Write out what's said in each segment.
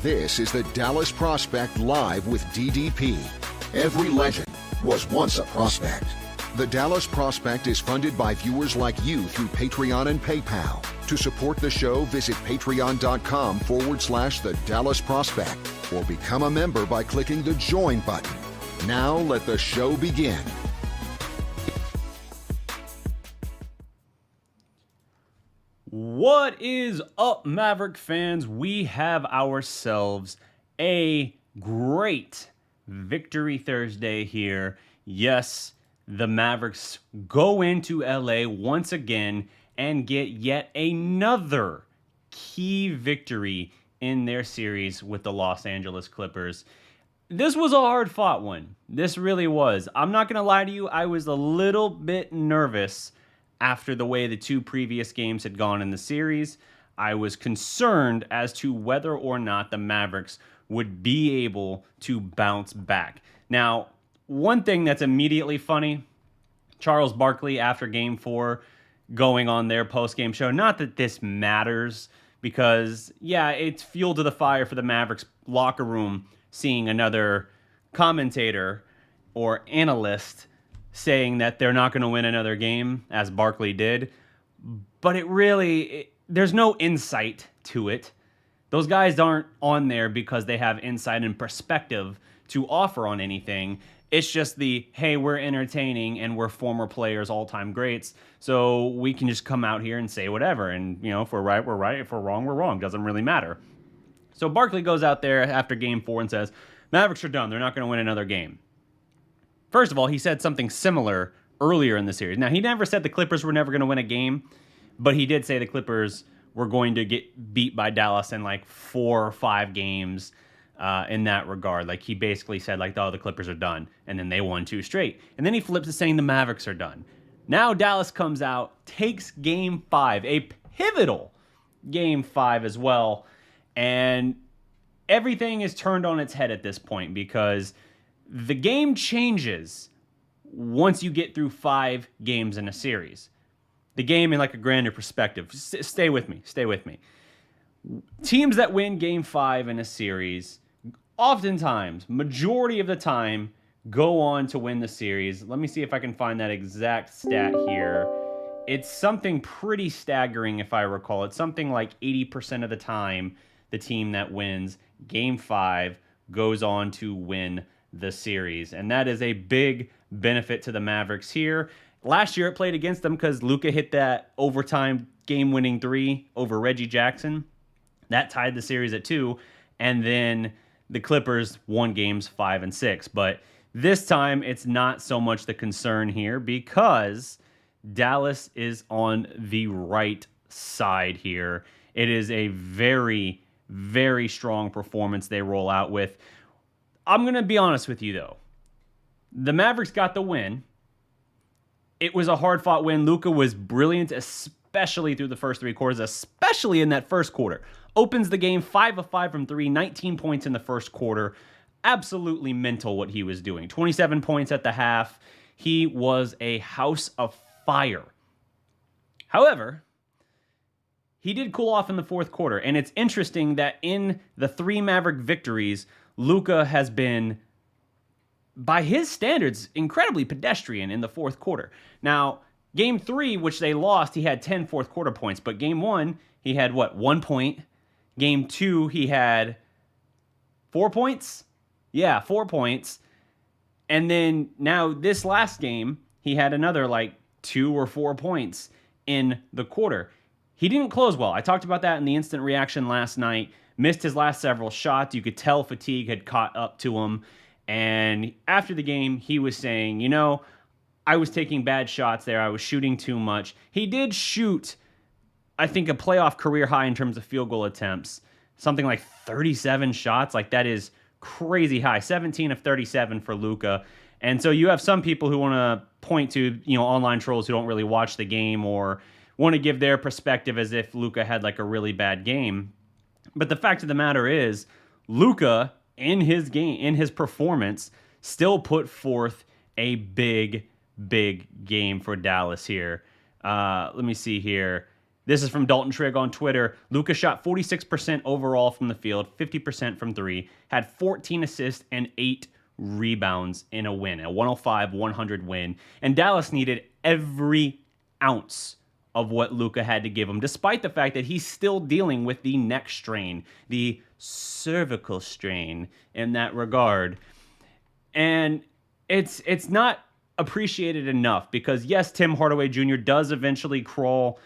This is the Dallas Prospect Live with DDP. Every legend was once a prospect. The Dallas Prospect is funded by viewers like you through Patreon and PayPal. To support the show, visit patreon.com/the Dallas Prospect or become a member by clicking the join button. Now let the show begin. What is up, Maverick fans? We have ourselves a great Victory Thursday here. Yes, the Mavericks go into LA once again and get yet another key victory in their series with the Los Angeles Clippers. This was a hard-fought one. This really was. I'm not going to lie to you, I was a little bit nervous after the way the two previous games had gone in the series. I was concerned as to whether or not the Mavericks would be able to bounce back. Now, one thing that's immediately funny, Charles Barkley after Game 4 going on their postgame show, not that this matters, because, yeah, it's fuel to the fire for the Mavericks locker room seeing another commentator or analyst saying that they're not going to win another game, as Barkley did. But there's no insight to it. Those guys aren't on there because they have insight and perspective to offer on anything. It's just hey, we're entertaining and we're former players, all-time greats, so we can just come out here and say whatever. And, if we're right, we're right. If we're wrong, we're wrong. Doesn't really matter. So Barkley goes out there after Game 4 and says, Mavericks are done. They're not going to win another game. First of all, he said something similar earlier in the series. Now, he never said the Clippers were never going to win a game, but he did say the Clippers were going to get beat by Dallas in like 4 or 5 games in that regard. Like, he basically said, the Clippers are done, and then they won 2 straight. And then he flips to saying the Mavericks are done. Now Dallas comes out, takes Game 5, a pivotal Game 5 as well, and everything is turned on its head at this point because the game changes once you get through 5 games in a series. The game in a grander perspective. Stay with me. Teams that win Game 5 in a series, oftentimes, majority of the time, go on to win the series. Let me see if I can find that exact stat here. It's something pretty staggering if I recall. It's something like 80% of the time, the team that wins Game 5 goes on to win the series. And that is a big benefit to the Mavericks here. Last year it played against them because Luka hit that overtime game-winning 3 over Reggie Jackson. That tied the series at 2. And then the Clippers won games 5 and 6. But this time it's not so much the concern here because Dallas is on the right side here. It is a very, very strong performance they roll out with. I'm going to be honest with you, though. The Mavericks got the win. It was a hard-fought win. Luka was brilliant, especially through the first 3 quarters, especially in that first quarter. Opens the game 5 of 5 from 3, 19 points in the first quarter. Absolutely mental what he was doing. 27 points at the half. He was a house of fire. However, he did cool off in the fourth quarter, and it's interesting that in the 3 Maverick victories, Luka has been, by his standards, incredibly pedestrian in the fourth quarter. Now, Game 3, which they lost, he had 10 fourth quarter points, but Game 1, he had, 1 point? Game 2, he had 4 points? Yeah, 4 points. And then now this last game, he had another 2 or 4 points in the quarter. He didn't close well. I talked about that in the instant reaction last night. Missed his last several shots. You could tell fatigue had caught up to him. And after the game, he was saying, I was taking bad shots there. I was shooting too much. He did shoot, I think, a playoff career high in terms of field goal attempts. Something like 37 shots. That is crazy high. 17 of 37 for Luka. And so you have some people who want to point to, online trolls who don't really watch the game or want to give their perspective as if Luka had a really bad game. But the fact of the matter is, Luka, in his game, in his performance, still put forth a big game for Dallas here. Let me see here. This is from Dalton Trigg on Twitter. Luka shot 46% overall from the field, 50% from three, had 14 assists and 8 rebounds in a win, a 105-100 win. And Dallas needed every ounce of what Luka had to give him, despite the fact that he's still dealing with the neck strain, the cervical strain in that regard. And it's not appreciated enough because, yes, Tim Hardaway Jr. does eventually crawl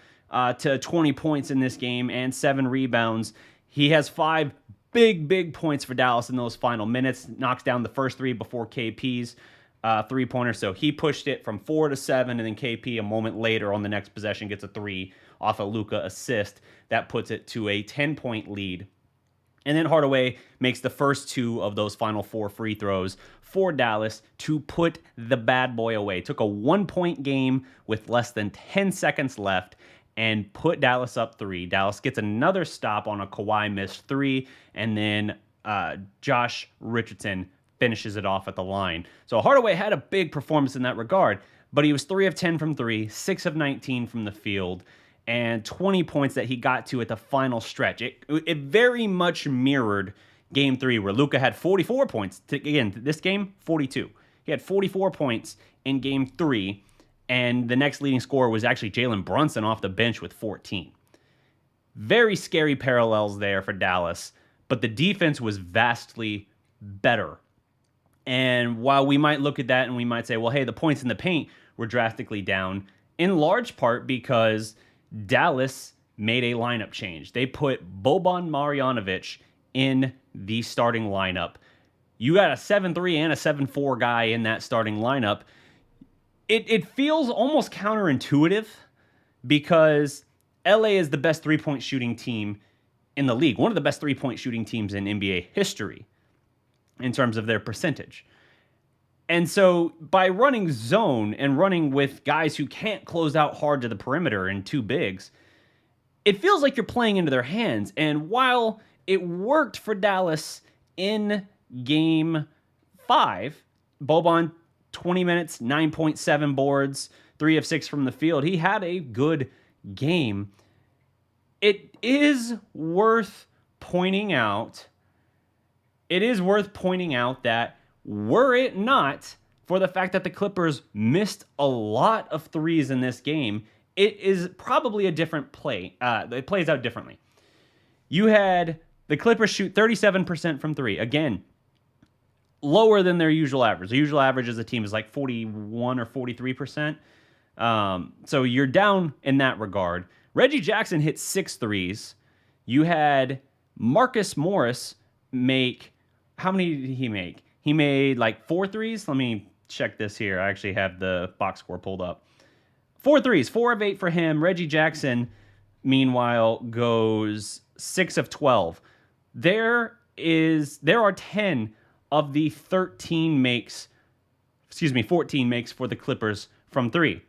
to 20 points in this game and 7 rebounds. He has 5 big points for Dallas in those final minutes, knocks down the first 3 before KP's three-pointer. So he pushed it from 4 to 7, and then KP a moment later on the next possession gets a 3 off a Luka assist. That puts it to a 10-point lead. And then Hardaway makes the first 2 of those final 4 free throws for Dallas to put the bad boy away. Took a 1-point game with less than 10 seconds left and put Dallas up 3. Dallas gets another stop on a Kawhi missed 3, and then Josh Richardson finishes it off at the line. So Hardaway had a big performance in that regard, but he was 3 of 10 from 3, 6 of 19 from the field, and 20 points that he got to at the final stretch. It very much mirrored Game 3, where Luka had 44 points. Again, this game, 42. He had 44 points in Game 3, and the next leading scorer was actually Jalen Brunson off the bench with 14. Very scary parallels there for Dallas, but the defense was vastly better. And while we might look at that and we might say, well, hey, the points in the paint were drastically down, in large part because Dallas made a lineup change. They put Boban Marjanovic in the starting lineup. You got a 7-3 and a 7-4 guy in that starting lineup. It feels almost counterintuitive because LA is the best three-point shooting team in the league, one of the best three-point shooting teams in NBA history in terms of their percentage. And so by running zone and running with guys who can't close out hard to the perimeter and 2 bigs, it feels like you're playing into their hands. And while it worked for Dallas in Game 5, Boban, 20 minutes, 9.7 boards, 3 of 6 from the field. He had a good game. It is worth pointing out that were it not for the fact that the Clippers missed a lot of threes in this game, it is probably a different play. It plays out differently. You had the Clippers shoot 37% from 3. Again, lower than their usual average. The usual average as a team is like 41 or 43%. So you're down in that regard. Reggie Jackson hit 6 threes. You had Marcus Morris make, how many did he make? He made like 4 threes. Let me check this here. I actually have the box score pulled up. 4 threes, 4 of 8 for him. Reggie Jackson, meanwhile, goes 6 of 12. There are 10 of the 14 makes for the Clippers from 3.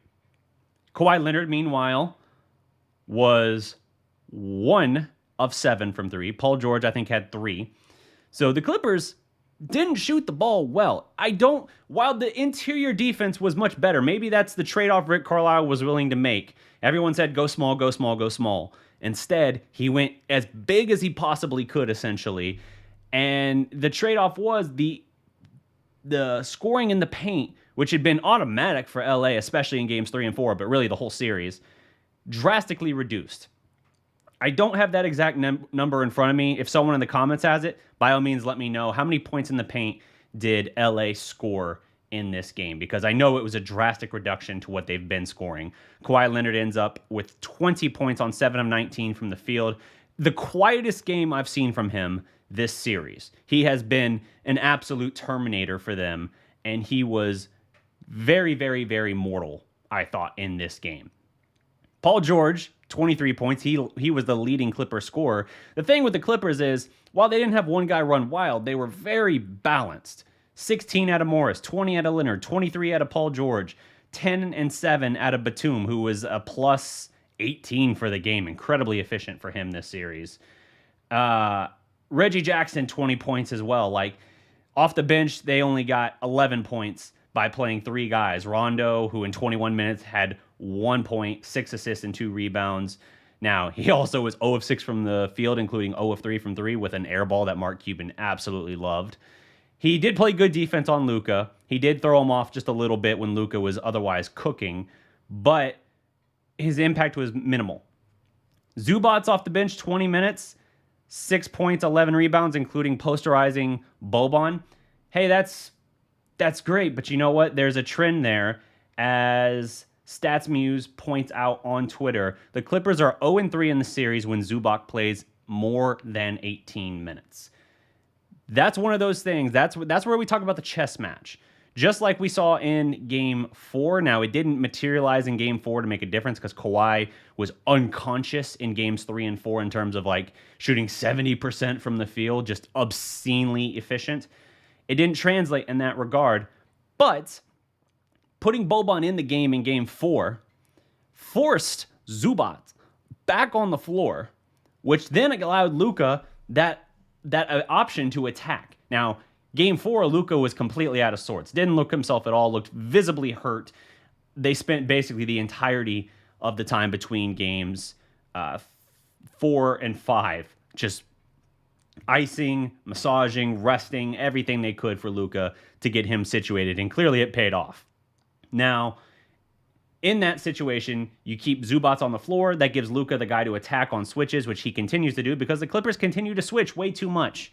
Kawhi Leonard, meanwhile, was 1 of 7 from 3. Paul George, I think, had 3. So the Clippers didn't shoot the ball well. While the interior defense was much better, maybe that's the trade-off Rick Carlisle was willing to make. Everyone said, go small, go small, go small. Instead, he went as big as he possibly could, essentially. And the trade-off was the scoring in the paint, which had been automatic for LA, especially in games 3 and 4, but really the whole series, drastically reduced. I don't have that exact number in front of me. If someone in the comments has it, by all means, let me know. How many points in the paint did LA score in this game? Because I know it was a drastic reduction to what they've been scoring. Kawhi Leonard ends up with 20 points on 7 of 19 from the field. The quietest game I've seen from him this series. He has been an absolute terminator for them, and he was very, very, very mortal, I thought, in this game. Paul George, 23 points. He was the leading Clipper scorer. The thing with the Clippers is, while they didn't have one guy run wild, they were very balanced. 16 out of Morris, 20 out of Leonard, 23 out of Paul George, 10 and 7 out of Batum, who was a plus 18 for the game. Incredibly efficient for him this series. Reggie Jackson, 20 points as well. Like, off the bench, they only got 11 points by playing 3 guys. Rondo, who in 21 minutes had 1 point, 6 assists, and 2 rebounds. Now, he also was 0 of 6 from the field, including 0 of 3 from 3 with an air ball that Mark Cuban absolutely loved. He did play good defense on Luka. He did throw him off just a little bit when Luka was otherwise cooking, but his impact was minimal. Zubac's off the bench 20 minutes, 6 points, 11 rebounds, including posterizing Boban. Hey, that's great, but you know what? There's a trend there. As StatsMuse points out on Twitter, the Clippers are 0-3 in the series when Zubac plays more than 18 minutes. That's one of those things. That's where we talk about the chess match. Just like we saw in Game 4. Now, it didn't materialize in Game 4 to make a difference because Kawhi was unconscious in Games 3 and 4 in terms of like shooting 70% from the field, just obscenely efficient. It didn't translate in that regard. But putting Boban in the game in Game 4 forced Zubac back on the floor, which then allowed Luka that option to attack. Now, Game 4, Luka was completely out of sorts. Didn't look himself at all, looked visibly hurt. They spent basically the entirety of the time between games 4 and 5 just icing, massaging, resting, everything they could for Luka to get him situated, and clearly it paid off. Now, in that situation, you keep Zubac on the floor. That gives Luka the guy to attack on switches, which he continues to do because the Clippers continue to switch way too much.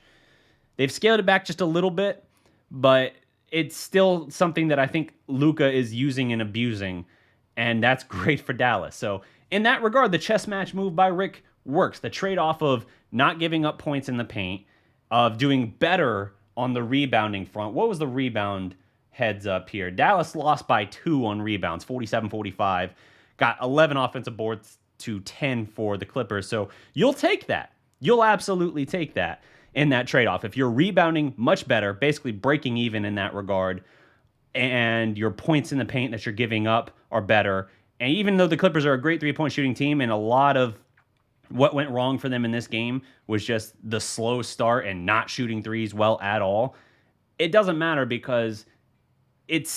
They've scaled it back just a little bit, but it's still something that I think Luka is using and abusing, and that's great for Dallas. So in that regard, the chess match move by Rick works. The trade-off of not giving up points in the paint, of doing better on the rebounding front. What was the rebound heads up here? Dallas lost by 2 on rebounds, 47-45. Got 11 offensive boards to 10 for the Clippers. So you'll take that. You'll absolutely take that in that trade-off. If you're rebounding much better, basically breaking even in that regard, and your points in the paint that you're giving up are better, and even though the Clippers are a great three-point shooting team, and a lot of what went wrong for them in this game was just the slow start and not shooting threes well at all, it doesn't matter because it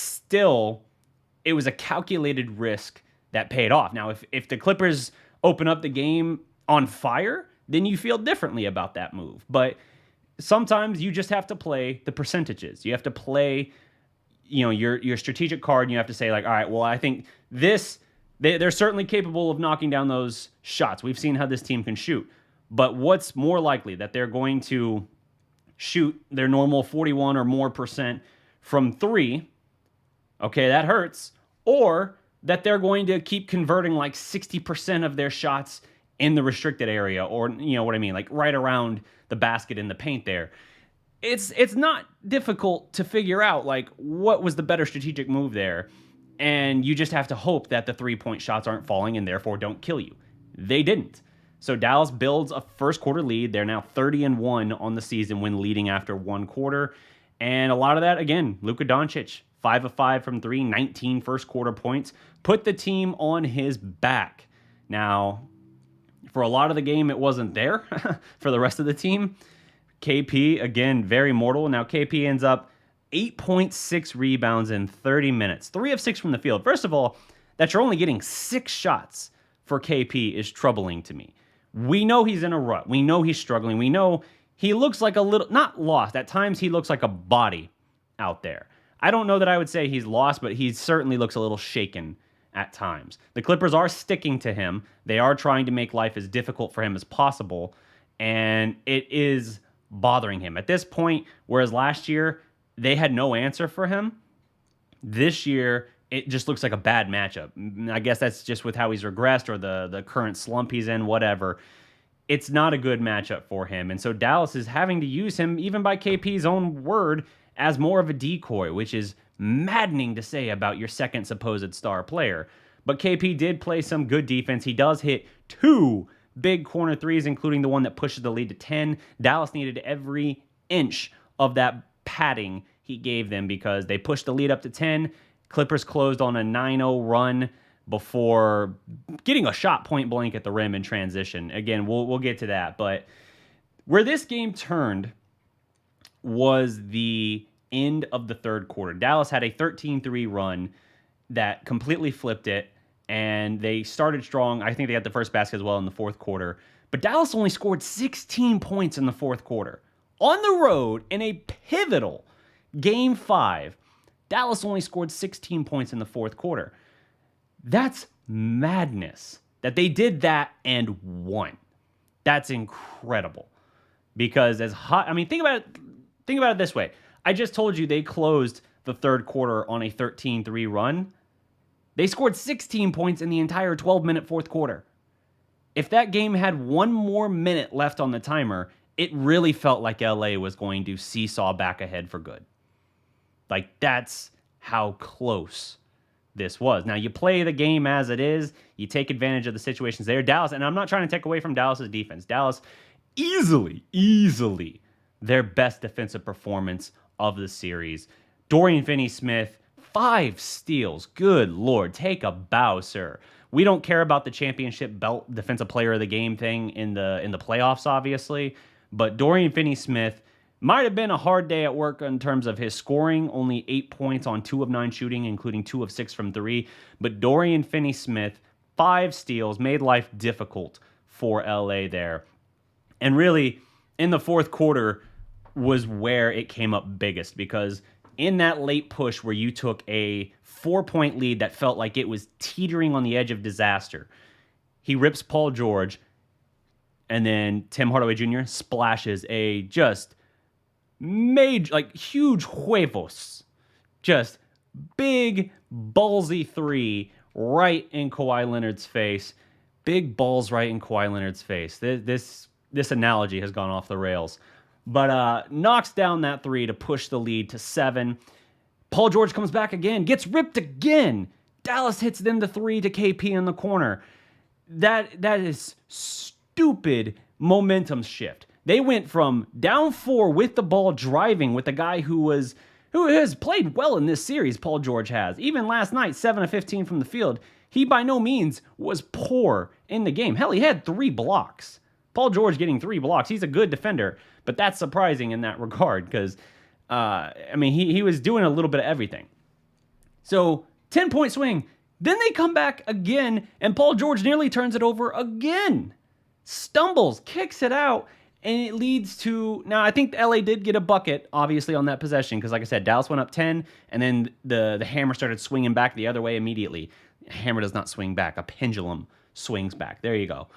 was a calculated risk that paid off. Now, if the Clippers open up the game on fire, then you feel differently about that move. But sometimes you just have to play the percentages. You have to play, your strategic card, and you have to say, like, all right, well, I think they're certainly capable of knocking down those shots. We've seen how this team can shoot. But what's more likely, that they're going to shoot their normal 41 or more percent from 3? Okay, that hurts. Or that they're going to keep converting like 60% of their shots in the restricted area, or you know what I mean, like right around the basket in the paint there. It's not difficult to figure out like what was the better strategic move there, and you just have to hope that the 3-point shots aren't falling and therefore don't kill you. They didn't. So Dallas builds a first quarter lead. They're now 30-1 on the season when leading after one quarter. And a lot of that, again, Luka Doncic, 5 of 5 from 3, 19 first quarter points, put the team on his back. Now, for a lot of the game, it wasn't there for the rest of the team. KP, again, very mortal. Now, KP ends up 8.6 rebounds in 30 minutes, 3 of 6 from the field. First of all, that you're only getting 6 shots for KP is troubling to me. We know he's in a rut. We know he's struggling. We know he looks like a little, not lost. At times, he looks like a body out there. I don't know that I would say he's lost, but he certainly looks a little shaken at times. The Clippers are sticking to him. They are trying to make life as difficult for him as possible, and it is bothering him. At this point, whereas last year, they had no answer for him, this year, it just looks like a bad matchup. I guess that's just with how he's regressed or the current slump he's in, whatever. It's not a good matchup for him. And so Dallas is having to use him, even by KP's own word, as more of a decoy, which is maddening to say about your second supposed star player. But KP did play some good defense. He does hit 2 big corner threes, including the one that pushes the lead to 10. Dallas needed every inch of that padding he gave them because they pushed the lead up to 10. Clippers closed on a 9-0 run before getting a shot point blank at the rim in transition. Again, we'll get to that. But where this game turned was the end of the third quarter. Dallas had a 13-3 run that completely flipped it, and they started strong. I think they got the first basket as well in the fourth quarter. But Dallas only scored 16 points in the fourth quarter. On the road, in a pivotal Game 5, Dallas only scored 16 points in the fourth quarter. That's madness that they did that and won. That's incredible. Because as hot, I mean, think about it this way. I just told you they closed the third quarter on a 13-3 run. They scored 16 points in the entire 12-minute fourth quarter. If that game had one more minute left on the timer, it really felt like LA was going to seesaw back ahead for good. Like, that's how close this was. Now, you play the game as it is. You take advantage of the situations there. Dallas, and I'm not trying to take away from Dallas's defense. Dallas, easily their best defensive performance of the series. Dorian Finney-Smith, 5 steals. Good Lord, take a bow, sir. We don't care about the championship belt defensive player of the game thing in the playoffs, obviously. But Dorian Finney-Smith might have been a hard day at work in terms of his scoring. Only 8 points on 2 of 9 shooting, including 2 of 6 from 3. But Dorian Finney-Smith, 5 steals, made life difficult for LA there. And really, in the fourth quarter was where it came up biggest, because in that late push where you took a 4-point lead that felt like it was teetering on the edge of disaster, he rips Paul George, and then Tim Hardaway Jr. splashes a just major, like huge huevos, just big ballsy 3 right in Kawhi Leonard's face. Big balls right in Kawhi Leonard's face. This analogy has gone off the rails. But knocks down that 3 to push the lead to 7. Paul George comes back again, gets ripped again. Dallas hits then the 3 to KP in the corner. That is stupid momentum shift. They went from down 4 with the ball driving with a guy who has played well in this series, Paul George has. Even last night, 7 of 15 from the field. He by no means was poor in the game. Hell, he had 3 blocks. Paul George getting 3 blocks. He's a good defender, but that's surprising in that regard because, he was doing a little bit of everything. So, 10-point swing. Then they come back again, and Paul George nearly turns it over again. Stumbles, kicks it out, and it leads to... Now, I think LA did get a bucket, obviously, on that possession, because like I said, Dallas went up 10, and then the hammer started swinging back the other way immediately. Hammer does not swing back. A pendulum swings back. There you go.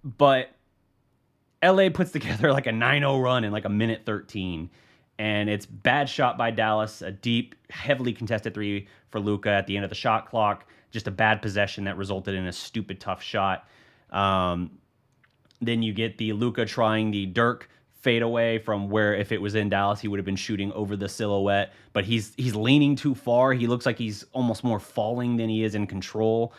But LA puts together like a 9-0 run in like a minute 13. And it's bad shot by Dallas, a deep, heavily contested 3 for Luka at the end of the shot clock. Just a bad possession that resulted in a stupid, tough shot. Then you get the Luka trying the Dirk fadeaway from where if it was in Dallas, he would have been shooting over the silhouette. But he's leaning too far. He looks like he's almost more falling than he is in control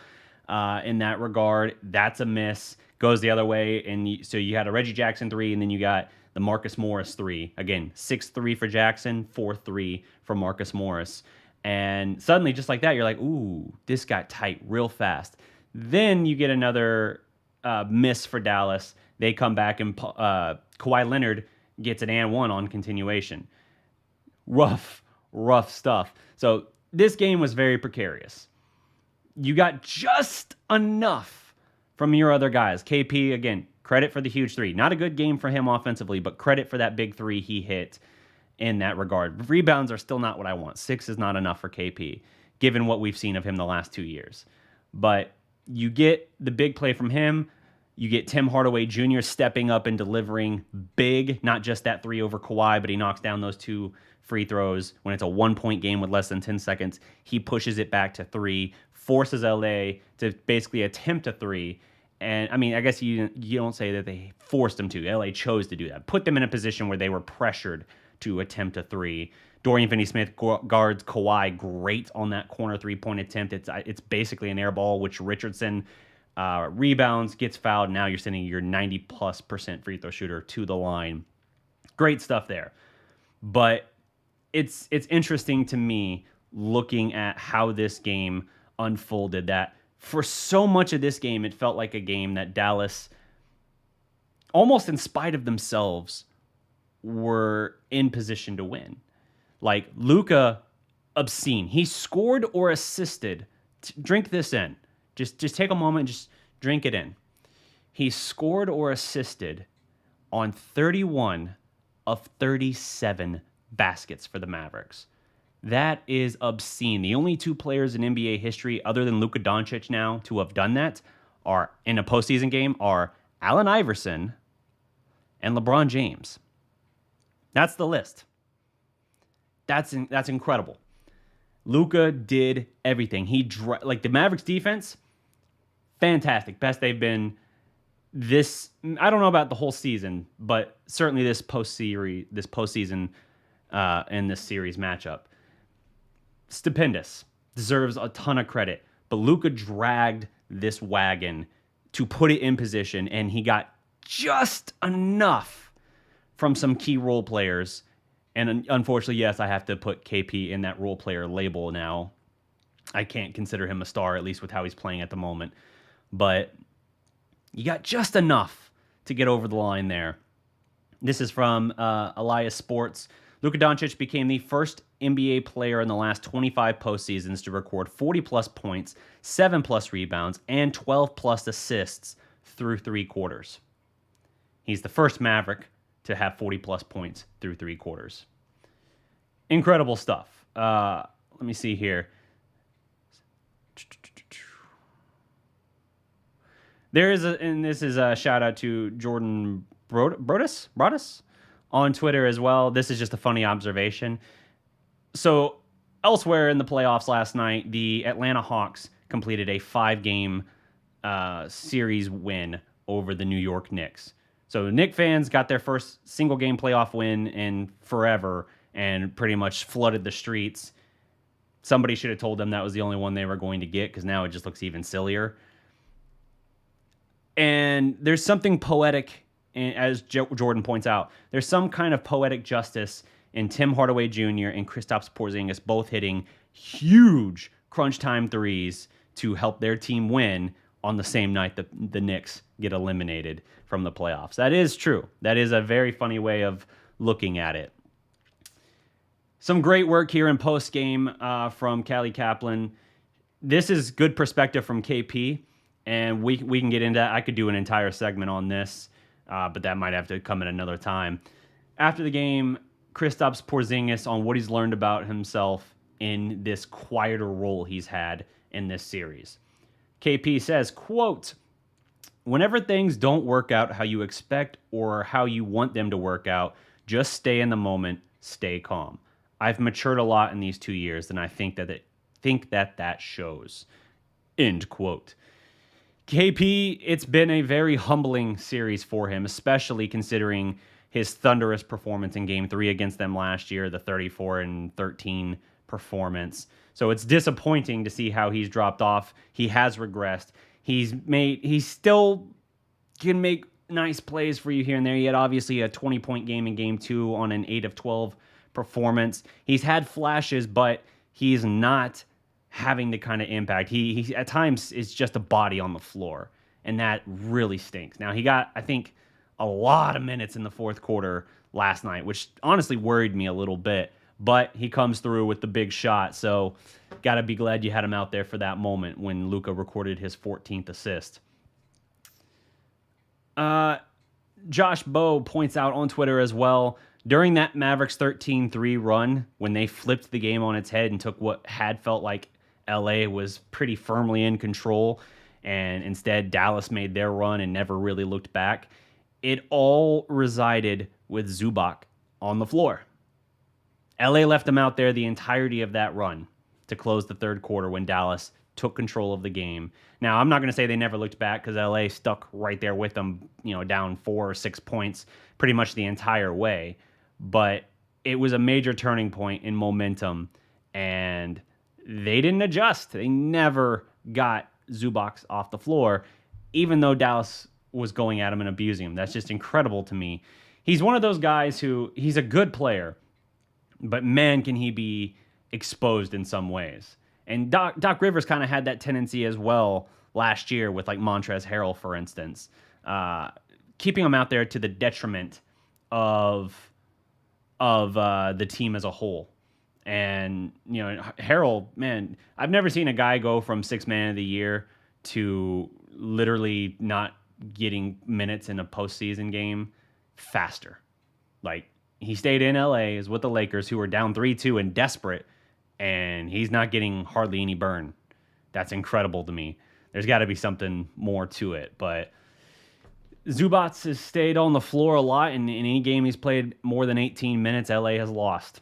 in that regard. That's a miss. Goes the other way, and so you had a Reggie Jackson 3, and then you got the Marcus Morris 3. Again, 6-3 for Jackson, 4-3 for Marcus Morris. And suddenly, just like that, you're like, ooh, this got tight real fast. Then you get another miss for Dallas. They come back, and Kawhi Leonard gets an and 1 on continuation. Rough stuff. So this game was very precarious. You got just enough from your other guys. KP, again, credit for the huge 3. Not a good game for him offensively, but credit for that big 3 he hit in that regard. Rebounds are still not what I want. 6 is not enough for KP, given what we've seen of him the last 2 years. But you get the big play from him. You get Tim Hardaway Jr. stepping up and delivering big, not just that 3 over Kawhi, but he knocks down those 2 free throws. When it's a 1-point game with less than 10 seconds, he pushes it back to 3, forces LA to basically attempt a 3. And, I guess you don't say that they forced them to. LA chose to do that. Put them in a position where they were pressured to attempt a 3. Dorian Finney-Smith guards Kawhi great on that corner 3-point attempt. It's basically an air ball, which Richardson rebounds, gets fouled. Now you're sending your 90+% free throw shooter to the line. Great stuff there. But it's interesting to me looking at how this game unfolded, that for so much of this game, it felt like a game that Dallas, almost in spite of themselves, were in position to win. Like, Luka, obscene. He scored or assisted. Drink this in. Just take a moment and just drink it in. He scored or assisted on 31 of 37 baskets for the Mavericks. That is obscene. The only two players in NBA history, other than Luka Doncic now, to have done that are in a postseason game are Allen Iverson and LeBron James. That's the list. That's incredible. Luka did everything. The Mavericks defense, fantastic. Best they've been this. I don't know about the whole season, but certainly this postseason, in this series matchup. Stupendous. Deserves a ton of credit. But Luka dragged this wagon to put it in position, and he got just enough from some key role players. And unfortunately, yes, I have to put KP in that role player label now. I can't consider him a star, at least with how he's playing at the moment. But you got just enough to get over the line there. This is from Elias Sports. Luka Doncic became the first NBA player in the last 25 postseasons to record 40-plus points, 7-plus rebounds, and 12-plus assists through three quarters. He's the first Maverick to have 40-plus points through three quarters. Incredible stuff. Let me see here. This is a shout out to Jordan Brodus on Twitter as well. This is just a funny observation. So elsewhere in the playoffs last night, the Atlanta Hawks completed a 5-game series win over the New York Knicks. So Knicks fans got their first single-game playoff win in forever and pretty much flooded the streets. Somebody should have told them that was the only one they were going to get, because now it just looks even sillier. And there's something poetic, as Jordan points out, there's some kind of poetic justice in Tim Hardaway Jr. and Kristaps Porzingis both hitting huge crunch time threes to help their team win on the same night that the Knicks get eliminated from the playoffs. That is true. That is a very funny way of looking at it. Some great work here in post-game from Callie Kaplan. This is good perspective from KP, and we can get into that. I could do an entire segment on this, but that might have to come at another time. After the game, Kristaps Porzingis on what he's learned about himself in this quieter role he's had in this series. KP says, quote, "Whenever things don't work out how you expect or how you want them to work out, just stay in the moment, stay calm. I've matured a lot in these 2 years, and I think that shows." End quote. KP, it's been a very humbling series for him, especially considering his thunderous performance in Game 3 against them last year, the 34-13 performance. So it's disappointing to see how he's dropped off. He has regressed. He still can make nice plays for you here and there. He had obviously a 20-point game in Game 2 on an 8 of 12 performance. He's had flashes, but he's not having the kind of impact. He at times is just a body on the floor, and that really stinks. Now, he got, I think, a lot of minutes in the fourth quarter last night, which honestly worried me a little bit, but he comes through with the big shot, so got to be glad you had him out there for that moment when Luka recorded his 14th assist. Josh Bowe points out on Twitter as well, during that Mavericks 13-3 run, when they flipped the game on its head and took what had felt like LA was pretty firmly in control, and instead Dallas made their run and never really looked back, it all resided with Zubac on the floor. LA left him out there the entirety of that run to close the third quarter when Dallas took control of the game. Now, I'm not going to say they never looked back, because LA stuck right there with them, down 4 or 6 points pretty much the entire way. But it was a major turning point in momentum, and they didn't adjust. They never got Zubac off the floor, even though Dallas was going at him and abusing him. That's just incredible to me. He's one of those guys he's a good player, but man, can he be exposed in some ways. And Doc Rivers kind of had that tendency as well last year with like Montrezl Harrell, for instance, keeping him out there to the detriment of the team as a whole. And, Harrell, man, I've never seen a guy go from 6th man of the year to literally not getting minutes in a postseason game faster. Like, he stayed in LA, is with the Lakers, who were down 3-2 and desperate, and he's not getting hardly any burn. That's incredible to me. There's got to be something more to it, but Zubats has stayed on the floor a lot, and in any game he's played more than 18 minutes, LA has lost.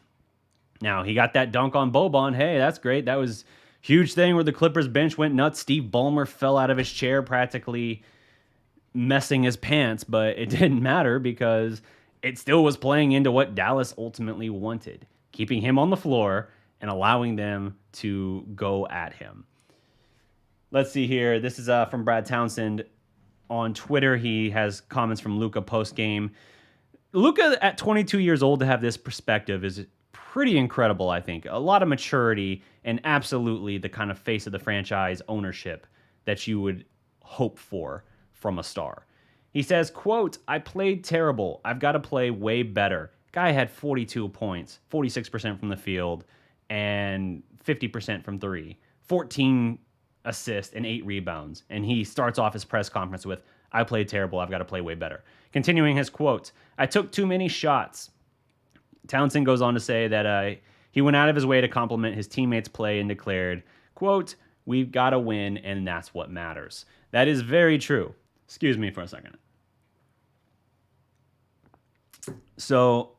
Now, he got that dunk on Boban. Hey, that's great. That was a huge thing where the Clippers bench went nuts. Steve Ballmer fell out of his chair, practically messing his pants, but it didn't matter because it still was playing into what Dallas ultimately wanted, keeping him on the floor and allowing them to go at him. Let's see here. This is from Brad Townsend on Twitter. He has comments from Luka post-game. Luka, at 22 years old, to have this perspective is pretty incredible, I think. A lot of maturity and absolutely the kind of face of the franchise ownership that you would hope for from a star. He says, quote, "I played terrible. I've got to play way better." Guy had 42 points, 46% from the field, and 50% from three, 14 assists and 8 rebounds. And he starts off his press conference with, "I played terrible. I've got to play way better." Continuing his quote, "I took too many shots." Townsend goes on to say that he went out of his way to compliment his teammates' play and declared, quote, "We've got to win, and that's what matters." That is very true. Excuse me for a second. So,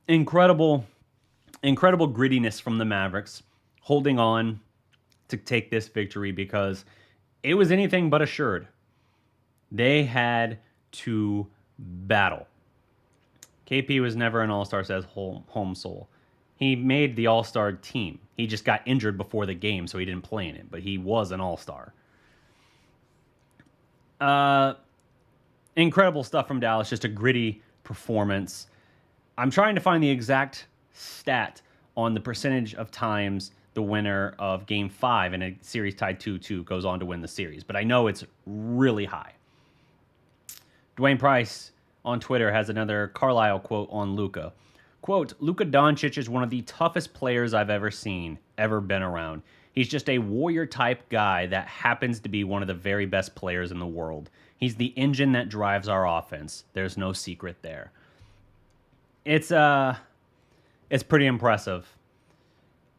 incredible grittiness from the Mavericks, holding on to take this victory because it was anything but assured. They had to battle. KP was never an all-star, says Home Soul. He made the all-star team. He just got injured before the game, so he didn't play in it, but he was an all-star. Incredible stuff from Dallas, just a gritty performance. I'm trying to find the exact stat on the percentage of times the winner of Game 5 in a series tied 2-2 goes on to win the series, but I know it's really high. Dwayne Price on Twitter has another Carlisle quote on Luka. Quote, "Luka Doncic is one of the toughest players I've ever seen, ever been around. He's just a warrior-type guy that happens to be one of the very best players in the world. He's the engine that drives our offense. There's no secret there." It's pretty impressive.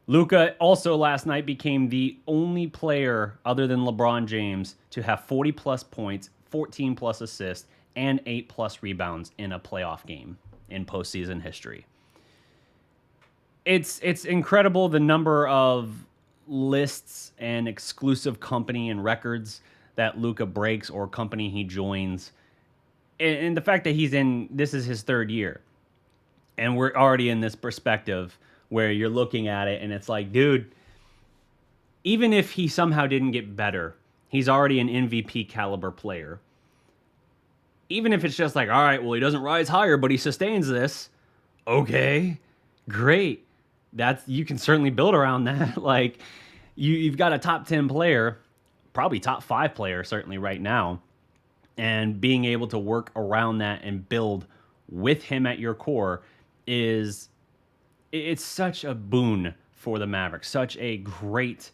Luka also last night became the only player other than LeBron James to have 40-plus points, 14-plus assists, and 8-plus rebounds in a playoff game in postseason history. It's incredible the number of lists and exclusive company and records that Luka breaks or company he joins. And the fact that this is his third year. And we're already in this perspective where you're looking at it and it's like, dude, even if he somehow didn't get better, he's already an MVP caliber player. Even if it's just like, all right, well, he doesn't rise higher, but he sustains this. Okay, great. You can certainly build around that. Like, you've got a top 10 player, probably top 5 player certainly right now, and being able to work around that and build with him at your core it's such a boon for the Mavericks, such a great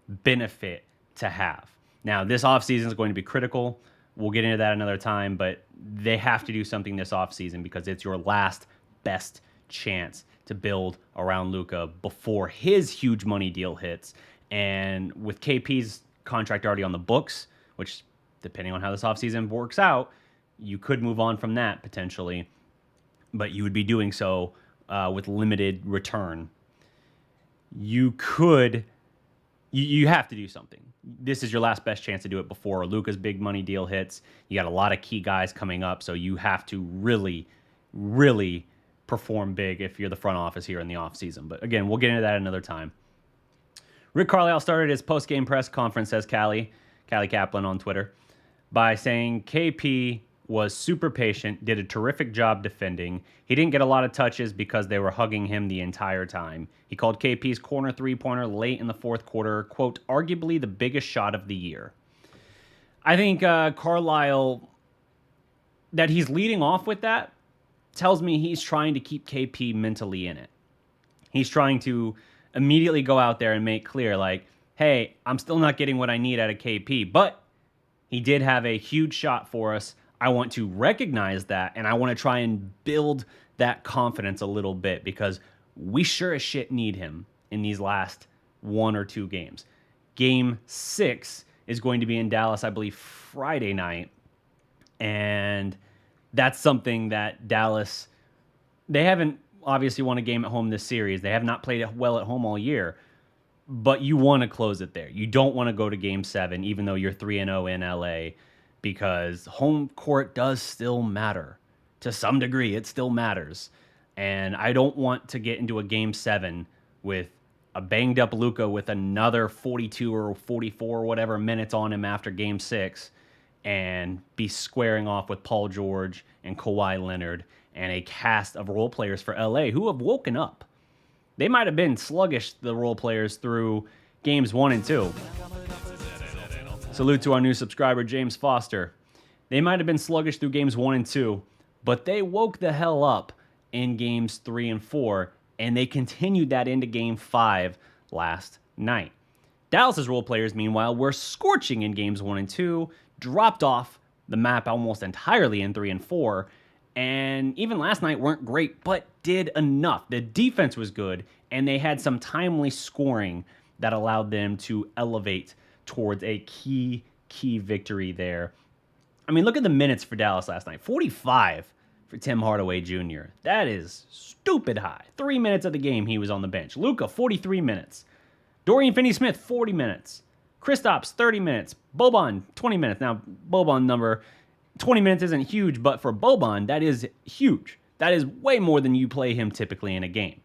benefit to have. Now, this offseason is going to be critical. We'll get into that another time, but they have to do something this offseason because it's your last best chance to build around Luka before his huge money deal hits. And with KP's contract already on the books, which, depending on how this offseason works out, you could move on from that potentially, but you would be doing so with limited return. You have to do something. This is your last best chance to do it before Luka's big money deal hits. You got a lot of key guys coming up, so you have to really, really perform big if you're the front office here in the offseason. But again, we'll get into that another time. Rick Carlisle started his post-game press conference, says Callie Kaplan on Twitter, by saying KP was super patient, did a terrific job defending. He didn't get a lot of touches because they were hugging him the entire time. He called KP's corner three-pointer late in the fourth quarter, quote, arguably the biggest shot of the year. I think Carlisle, that he's leading off with that, tells me he's trying to keep KP mentally in it. He's trying to immediately go out there and make clear, like, hey, I'm still not getting what I need out of KP, but He did have a huge shot for us. I want to recognize that, and I want to try and build that confidence a little bit because we sure as shit need him in these last 1 or 2 games. Game 6 is going to be in Dallas, I believe, Friday night. And that's something that Dallas, they haven't obviously won a game at home this series. They have not played well at home all year. But you want to close it there. You don't want to go to Game 7, even though you're 3-0 in LA, because home court does still matter. To some degree, it still matters. And I don't want to get into a Game 7 with a banged-up Luka with another 42 or 44 or whatever minutes on him after Game 6 and be squaring off with Paul George and Kawhi Leonard and a cast of role players for LA who have woken up. They might have been sluggish, the role players, through games 1 and 2. Salute to our new subscriber, James Foster. They might have been sluggish through games 1 and 2, but they woke the hell up in games 3 and 4, and they continued that into game 5 last night. Dallas's role players, meanwhile, were scorching in games 1 and 2, dropped off the map almost entirely in 3 and 4, and even last night weren't great, but did enough. The defense was good, and they had some timely scoring that allowed them to elevate towards a key victory there. I mean, look at the minutes for Dallas last night. 45 for Tim Hardaway Jr. That is stupid high. 3 minutes of the game he was on the bench. Luka, 43 minutes. Dorian Finney-Smith, 40 minutes. Kristaps, 30 minutes. Boban, 20 minutes. Now, Boban number 20 minutes isn't huge, but for Boban, that is huge. That is way more than you play him typically in a game.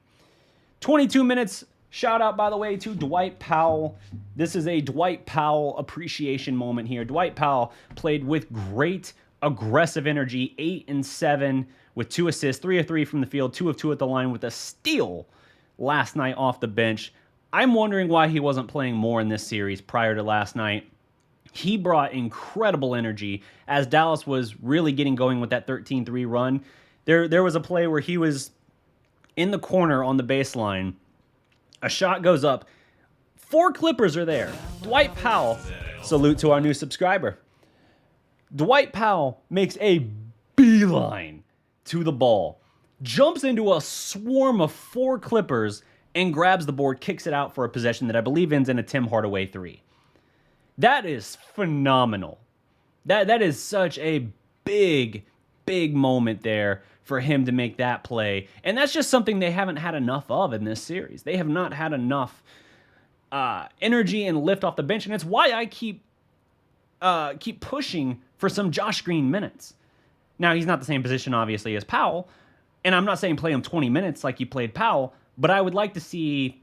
22 minutes. Shout out, by the way, to Dwight Powell. This is a Dwight Powell appreciation moment here. Dwight Powell played with great aggressive energy, 8 and 7 with 2 assists, 3 of 3 from the field, 2 of 2 at the line with a steal last night off the bench. I'm wondering why he wasn't playing more in this series prior to last night. He brought incredible energy as Dallas was really getting going with that 13-3 run. There was a play where he was in the corner on the baseline. A shot goes up. 4 Clippers are there. Dwight Powell, salute to our new subscriber. Dwight Powell makes a beeline to the ball, jumps into a swarm of 4 Clippers, and grabs the board, kicks it out for a possession that I believe ends in a Tim Hardaway 3. That is phenomenal. That is such a big moment there for him to make that play. And that's just something they haven't had enough of in this series. They have not had enough energy and lift off the bench. And it's why I keep pushing for some Josh Green minutes. Now, he's not the same position, obviously, as Powell. And I'm not saying play him 20 minutes like you played Powell, but I would like to see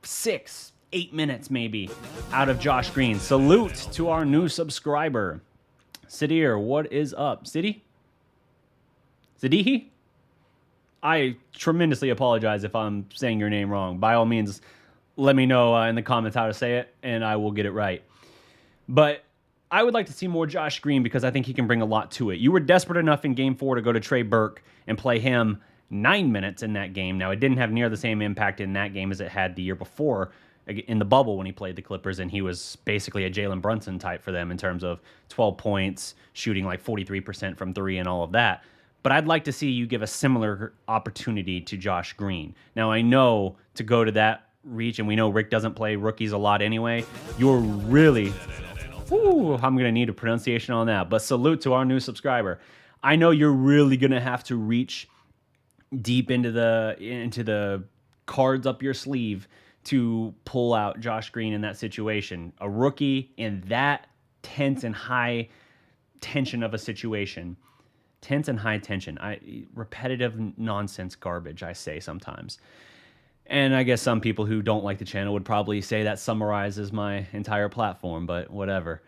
6, 8 minutes maybe out of Josh Green. Salute to our new subscriber. Sidir, what is up? Sidihi? I tremendously apologize if I'm saying your name wrong. By all means, let me know in the comments how to say it, and I will get it right. But I would like to see more Josh Green because I think he can bring a lot to it. You were desperate enough in Game 4 to go to Trey Burke and play him 9 minutes in that game. Now, it didn't have near the same impact in that game as it had the year before in the bubble when he played the Clippers, and he was basically a Jalen Brunson type for them in terms of 12 points, shooting like 43% from 3 and all of that. But I'd like to see you give a similar opportunity to Josh Green. Now, I know to go to that reach, and we know Rick doesn't play rookies a lot anyway, you're really... Ooh, I'm going to need a pronunciation on that. But salute to our new subscriber. I know you're really going to have to reach deep into the cards up your sleeve to pull out Josh Green in that situation. A rookie in that tense and high tension of a situation. Tense and high tension. Repetitive nonsense garbage, I say sometimes. And I guess some people who don't like the channel would probably say that summarizes my entire platform, but whatever.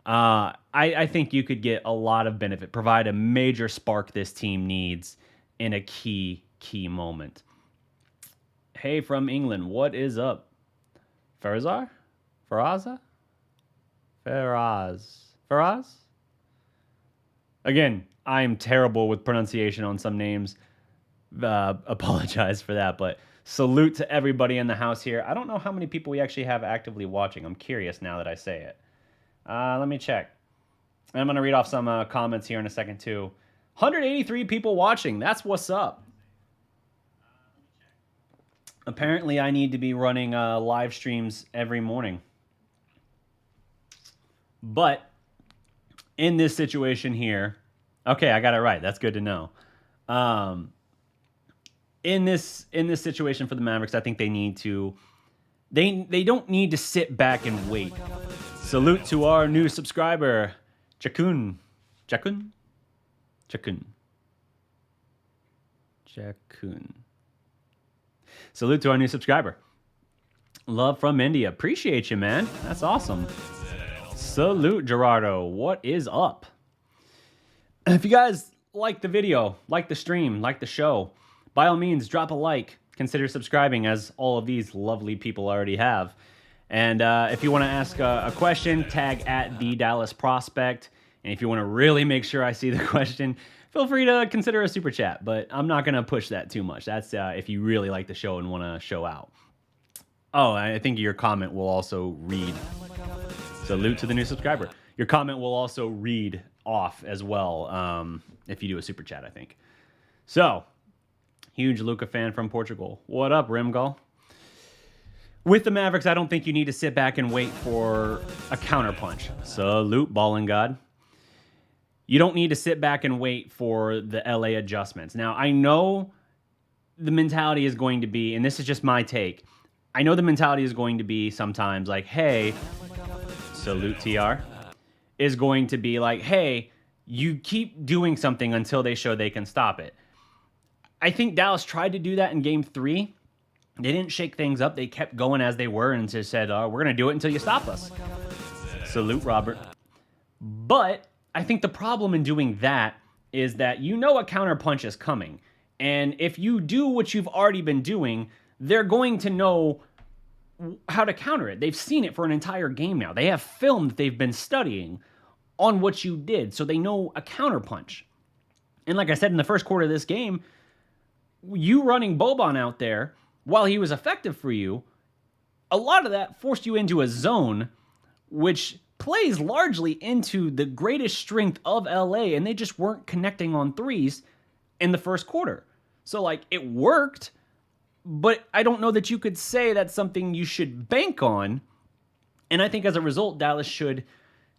I think you could get a lot of benefit, provide a major spark this team needs in a key moment. Hey, from England, what is up? Faraz? Again, I'm terrible with pronunciation on some names. Apologize for that, but salute to everybody in the house here. I don't know how many people we actually have actively watching. I'm curious now that I say it. Let me check. And I'm going to read off some comments here in a second, too. 183 people watching. That's what's up. Apparently, I need to be running live streams every morning. But in this situation here, okay, I got it right. That's good to know. In this situation for the Mavericks, I think they need to. They don't need to sit back and wait. Salute to our new subscriber, Jakun. Salute to our new subscriber. Love from India. Appreciate you, man. That's awesome. Salute, Gerardo. What is up? If you guys like the video, like the stream, like the show, by all means, drop a like. Consider subscribing, as all of these lovely people already have. And if you want to ask a question, tag at the Dallas Prospect. And if you want to really make sure I see the question, feel free to consider a super chat. But I'm not going to push that too much. That's if you really like the show and want to show out. Oh, I think your comment will also read. Salute to the new subscriber. Your comment will also read off as well if you do a super chat, I think. So, huge Luka fan from Portugal. What up, Rimgall? With the Mavericks, I don't think you need to sit back and wait for a counterpunch. Salute, Ballin' God. You don't need to sit back and wait for the LA adjustments. Now, I know the mentality is going to be, and this is just my take, I know the mentality is going to be sometimes like, hey, salute TR, is going to be like, hey, you keep doing something until they show they can stop it. I think Dallas tried to do that in Game 3. They didn't shake things up. They kept going as they were and just said, we're going to do it until you stop us. Salute, Robert. But I think the problem in doing that is that you know a counterpunch is coming. And if you do what you've already been doing, they're going to know how to counter it. They've seen it for an entire game now. They have film that they've been studying on what you did, so they know a counterpunch. And like I said, in the first quarter of this game, you running Boban out there, while he was effective for you, a lot of that forced you into a zone, which plays largely into the greatest strength of LA, and they just weren't connecting on threes in the first quarter. So, like, it worked, but I don't know that you could say that's something you should bank on. And I think as a result, Dallas should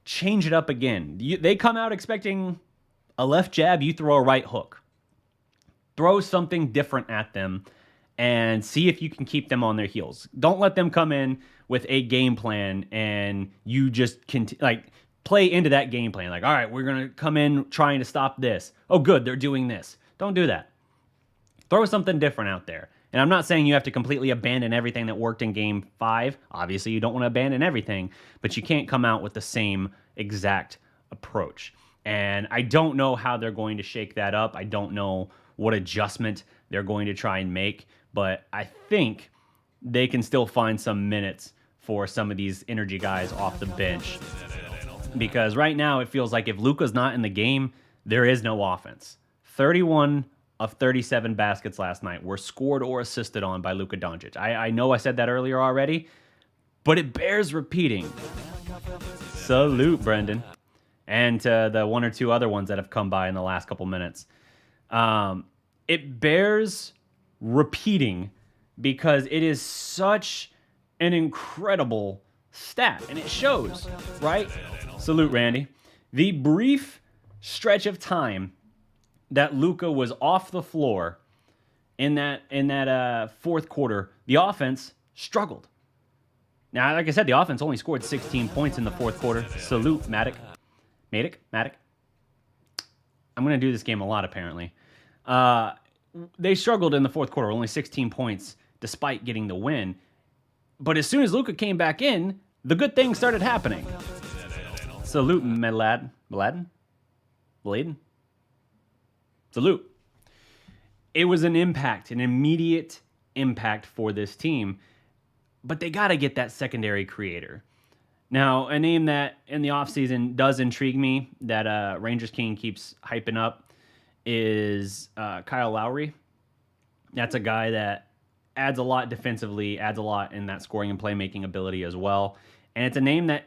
change it up again. They come out expecting a left jab, you throw a right hook. Throw something different at them and see if you can keep them on their heels. Don't let them come in with a game plan and you just play into that game plan. Like, all right, we're going to come in trying to stop this. Oh, good, they're doing this. Don't do that. Throw something different out there. And I'm not saying you have to completely abandon everything that worked in Game 5. Obviously, you don't want to abandon everything, but you can't come out with the same exact approach. And I don't know how they're going to shake that up. I don't know what adjustment they're going to try and make, but I think they can still find some minutes for some of these energy guys off the bench. Because right now it feels like if Luka's not in the game, there is no offense. 31 of 37 baskets last night were scored or assisted on by Luka Doncic. I know I said that earlier already, but it bears repeating. Salute, Brendan. And to the one or two other ones that have come by in the last couple minutes. It bears repeating because it is such an incredible stat, and it shows, right? Salute, Randy. The brief stretch of time that Luka was off the floor in that fourth quarter, the offense struggled. Now, like I said, the offense only scored 16 points in the fourth quarter. Salute, Matic. I'm going to do this game a lot, apparently. They struggled in the fourth quarter, only 16 points, despite getting the win. But as soon as Luka came back in, the good things started happening. Salute, Mladen. Salute. It was an immediate impact for this team, but they got to get that secondary creator. Now, a name that in the offseason does intrigue me, that Rangers King keeps hyping up, is Kyle Lowry. That's a guy that adds a lot defensively, adds a lot in that scoring and playmaking ability as well. And it's a name that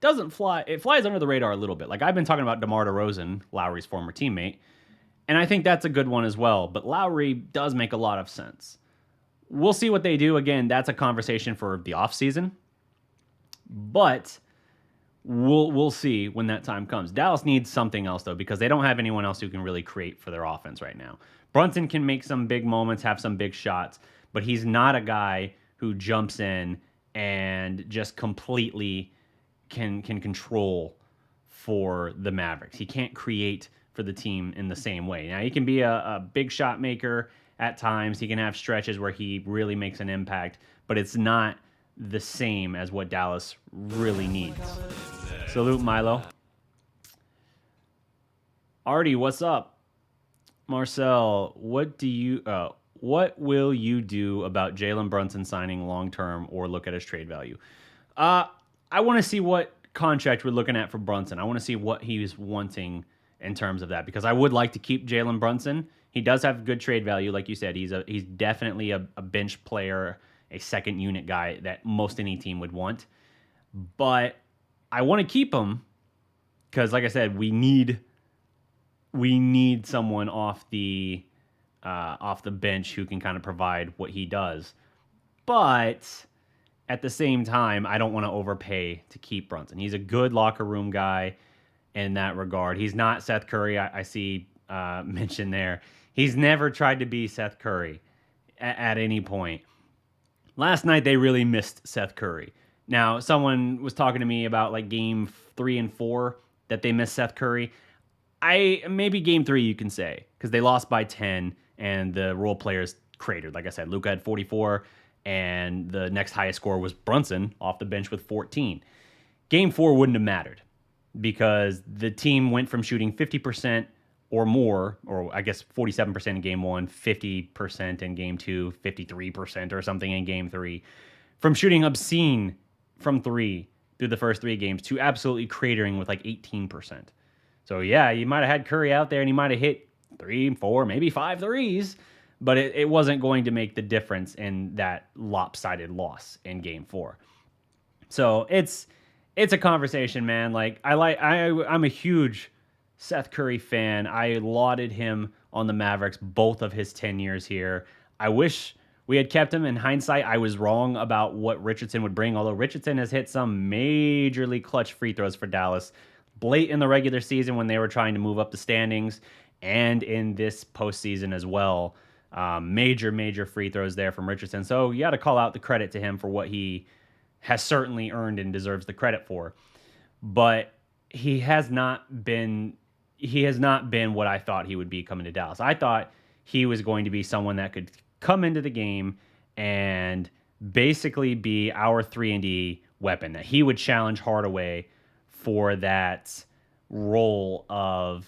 doesn't fly. It flies under the radar a little bit. Like I've been talking about DeMar DeRozan, Lowry's former teammate, and I think that's a good one as well. But Lowry does make a lot of sense. We'll see what they do. Again, that's a conversation for the offseason. But we'll see when that time comes. Dallas needs something else, though, because they don't have anyone else who can really create for their offense right now. Brunson can make some big moments, have some big shots, but he's not a guy who jumps in and just completely can control for the Mavericks. He can't create for the team in the same way. Now, he can be a big shot maker at times. He can have stretches where he really makes an impact, but it's not the same as what Dallas really needs. Salute, Milo. Artie, what's up? Marcel, what will you do about Jalen Brunson signing long-term or look at his trade value? I want to see what contract we're looking at for Brunson. I want to see what he's wanting in terms of that, because I would like to keep Jalen Brunson. He does have good trade value, like you said. He's definitely a bench player, a second unit guy that most any team would want. But I want to keep him because, like I said, we need someone off the bench who can kind of provide what he does. But at the same time, I don't want to overpay to keep Brunson. He's a good locker room guy in that regard. He's not Seth Curry. I see mentioned there. He's never tried to be Seth Curry at any point. Last night, they really missed Seth Curry. Now, someone was talking to me about like game 3 and 4 that they missed Seth Curry. Maybe game 3 you can say, because they lost by 10 and the role players cratered. Like I said, Luka had 44 and the next highest score was Brunson off the bench with 14. Game 4 wouldn't have mattered because the team went from shooting 50% or more, or I guess 47% in game 1, 50% in game 2, 53% or something in game 3, from shooting obscene from 3 through the first 3 games to absolutely cratering with like 18%. So yeah, you might have had Curry out there and he might have hit 3, 4, maybe 5 threes, but it wasn't going to make the difference in that lopsided loss in game 4. So it's a conversation, man. Like I'm a huge Seth Curry fan. I lauded him on the Mavericks both of his 10 years here. I wish we had kept him. In hindsight, I was wrong about what Richardson would bring, although Richardson has hit some majorly clutch free throws for Dallas late in the regular season when they were trying to move up the standings, and in this postseason as well. Major free throws there from Richardson. So you got to call out the credit to him for what he has certainly earned and deserves the credit for. But he has not been what I thought he would be coming to Dallas. I thought he was going to be someone that could come into the game and basically be our 3-and-D weapon, that he would challenge Hardaway for that role of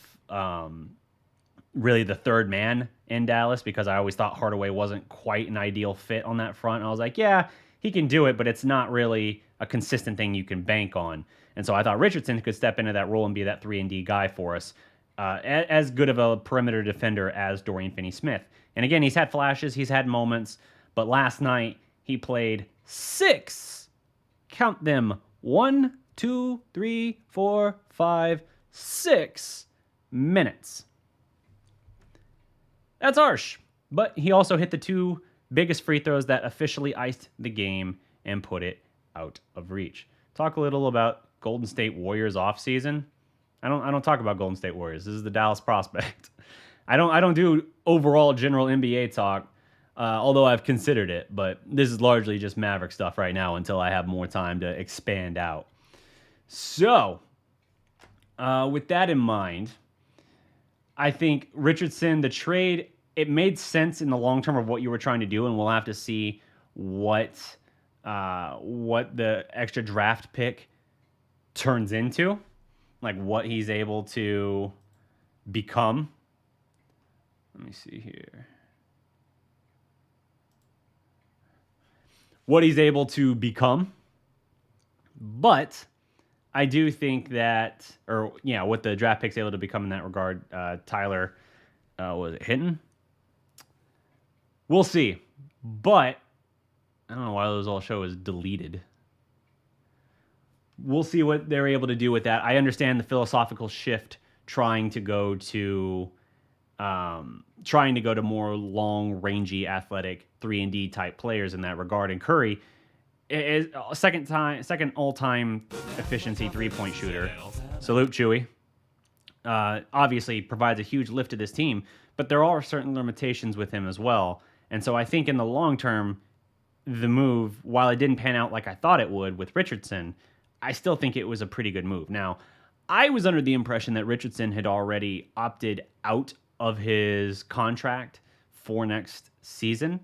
really the third man in Dallas, because I always thought Hardaway wasn't quite an ideal fit on that front. And I was like, yeah, he can do it, but it's not really a consistent thing you can bank on. And so I thought Richardson could step into that role and be that 3-and-D guy for us, as good of a perimeter defender as Dorian Finney-Smith. And again, he's had flashes, he's had moments, but last night he played 6, count them, 1, 2, 3, 4, 5, 6 minutes. That's harsh, but he also hit the 2 biggest free throws that officially iced the game and put it out of reach. Talk a little about Golden State Warriors offseason. I don't talk about Golden State Warriors. This is the Dallas prospect. I don't do overall general NBA talk, although I've considered it, but this is largely just Maverick stuff right now until I have more time to expand out. So, with that in mind, I think Richardson, the trade, it made sense in the long term of what you were trying to do, and we'll have to see what the extra draft pick turns into, like what he's able to become. Let me see here. What he's able to become. But I do think that, what the draft pick's able to become in that regard, Tyler, was it Hinton? We'll see. But I don't know why those all show is deleted. we'll see what they're able to do with that. I understand the philosophical shift, trying to go to more long, rangy, athletic 3-and-D type players in that regard. And Curry is second all-time efficiency 3-point shooter. Salute, Chewy. Obviously provides a huge lift to this team, but there are certain limitations with him as well. And so I think in the long term, the move, while it didn't pan out like I thought it would with Richardson, I still think it was a pretty good move. Now, I was under the impression that Richardson had already opted out of his contract for next season.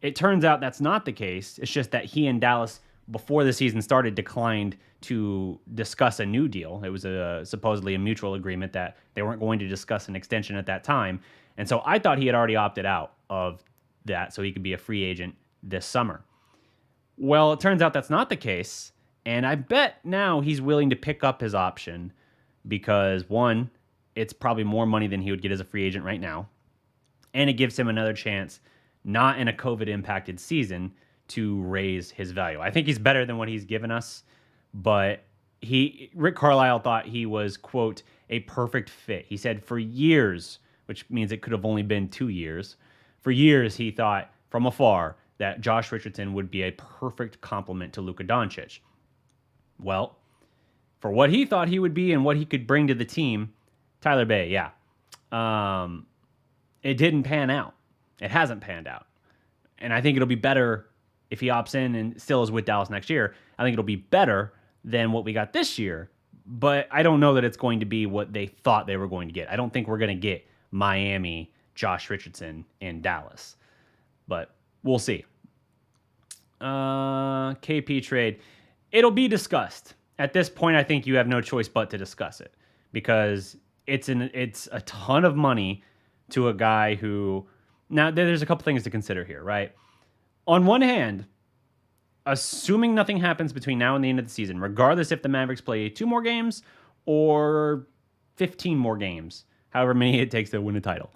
It turns out that's not the case. It's just that he and Dallas, before the season started, declined to discuss a new deal. It was supposedly a mutual agreement that they weren't going to discuss an extension at that time. And so I thought he had already opted out of that so he could be a free agent this summer. Well, it turns out that's not the case. And I bet now he's willing to pick up his option because, one, it's probably more money than he would get as a free agent right now. And it gives him another chance, not in a COVID-impacted season, to raise his value. I think he's better than what he's given us, but Rick Carlisle thought he was, quote, a perfect fit. He said for years, which means it could have only been 2 years, for years he thought from afar that Josh Richardson would be a perfect complement to Luka Doncic. Well, for what he thought he would be and what he could bring to the team, Tyler Bay, yeah. It didn't pan out. It hasn't panned out. And I think it'll be better if he opts in and still is with Dallas next year. I think it'll be better than what we got this year. But I don't know that it's going to be what they thought they were going to get. I don't think we're going to get Miami, Josh Richardson, in Dallas. But we'll see. KP trade. It'll be discussed. At this point, I think you have no choice but to discuss it because it's a ton of money to a guy who... Now, there's a couple things to consider here, right? On one hand, assuming nothing happens between now and the end of the season, regardless if the Mavericks play 2 more games or 15 more games, however many it takes to win a title,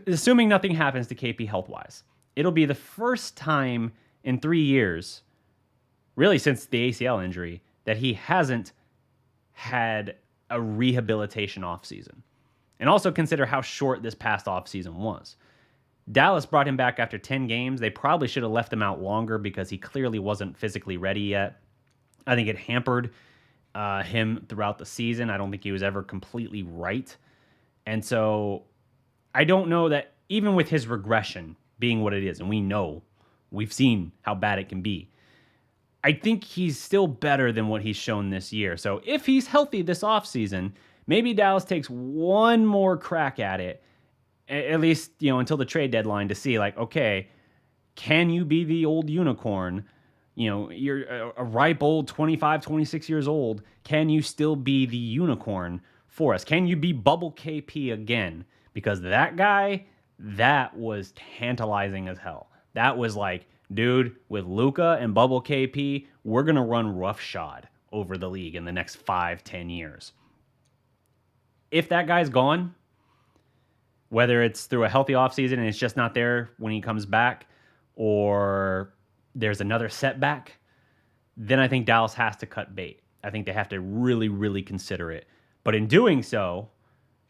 assuming nothing happens to KP health-wise, it'll be the first time in 3 years, really since the ACL injury, that he hasn't had a rehabilitation offseason. And also consider how short this past offseason was. Dallas brought him back after 10 games. They probably should have left him out longer because he clearly wasn't physically ready yet. I think it hampered him throughout the season. I don't think he was ever completely right. And so I don't know that even with his regression being what it is, and we've seen how bad it can be, I think he's still better than what he's shown this year. So if he's healthy this offseason, maybe Dallas takes one more crack at it, at least, until the trade deadline to see, like, okay, can you be the old unicorn? You're a ripe old 25, 26 years old. Can you still be the unicorn for us? Can you be Bubble KP again? Because that guy, that was tantalizing as hell. That was like, dude, with Luka and Bubble KP, we're going to run roughshod over the league in the next 5-10 years. If that guy's gone, whether it's through a healthy offseason and it's just not there when he comes back, or there's another setback, then I think Dallas has to cut bait. I think they have to really, really consider it. But in doing so,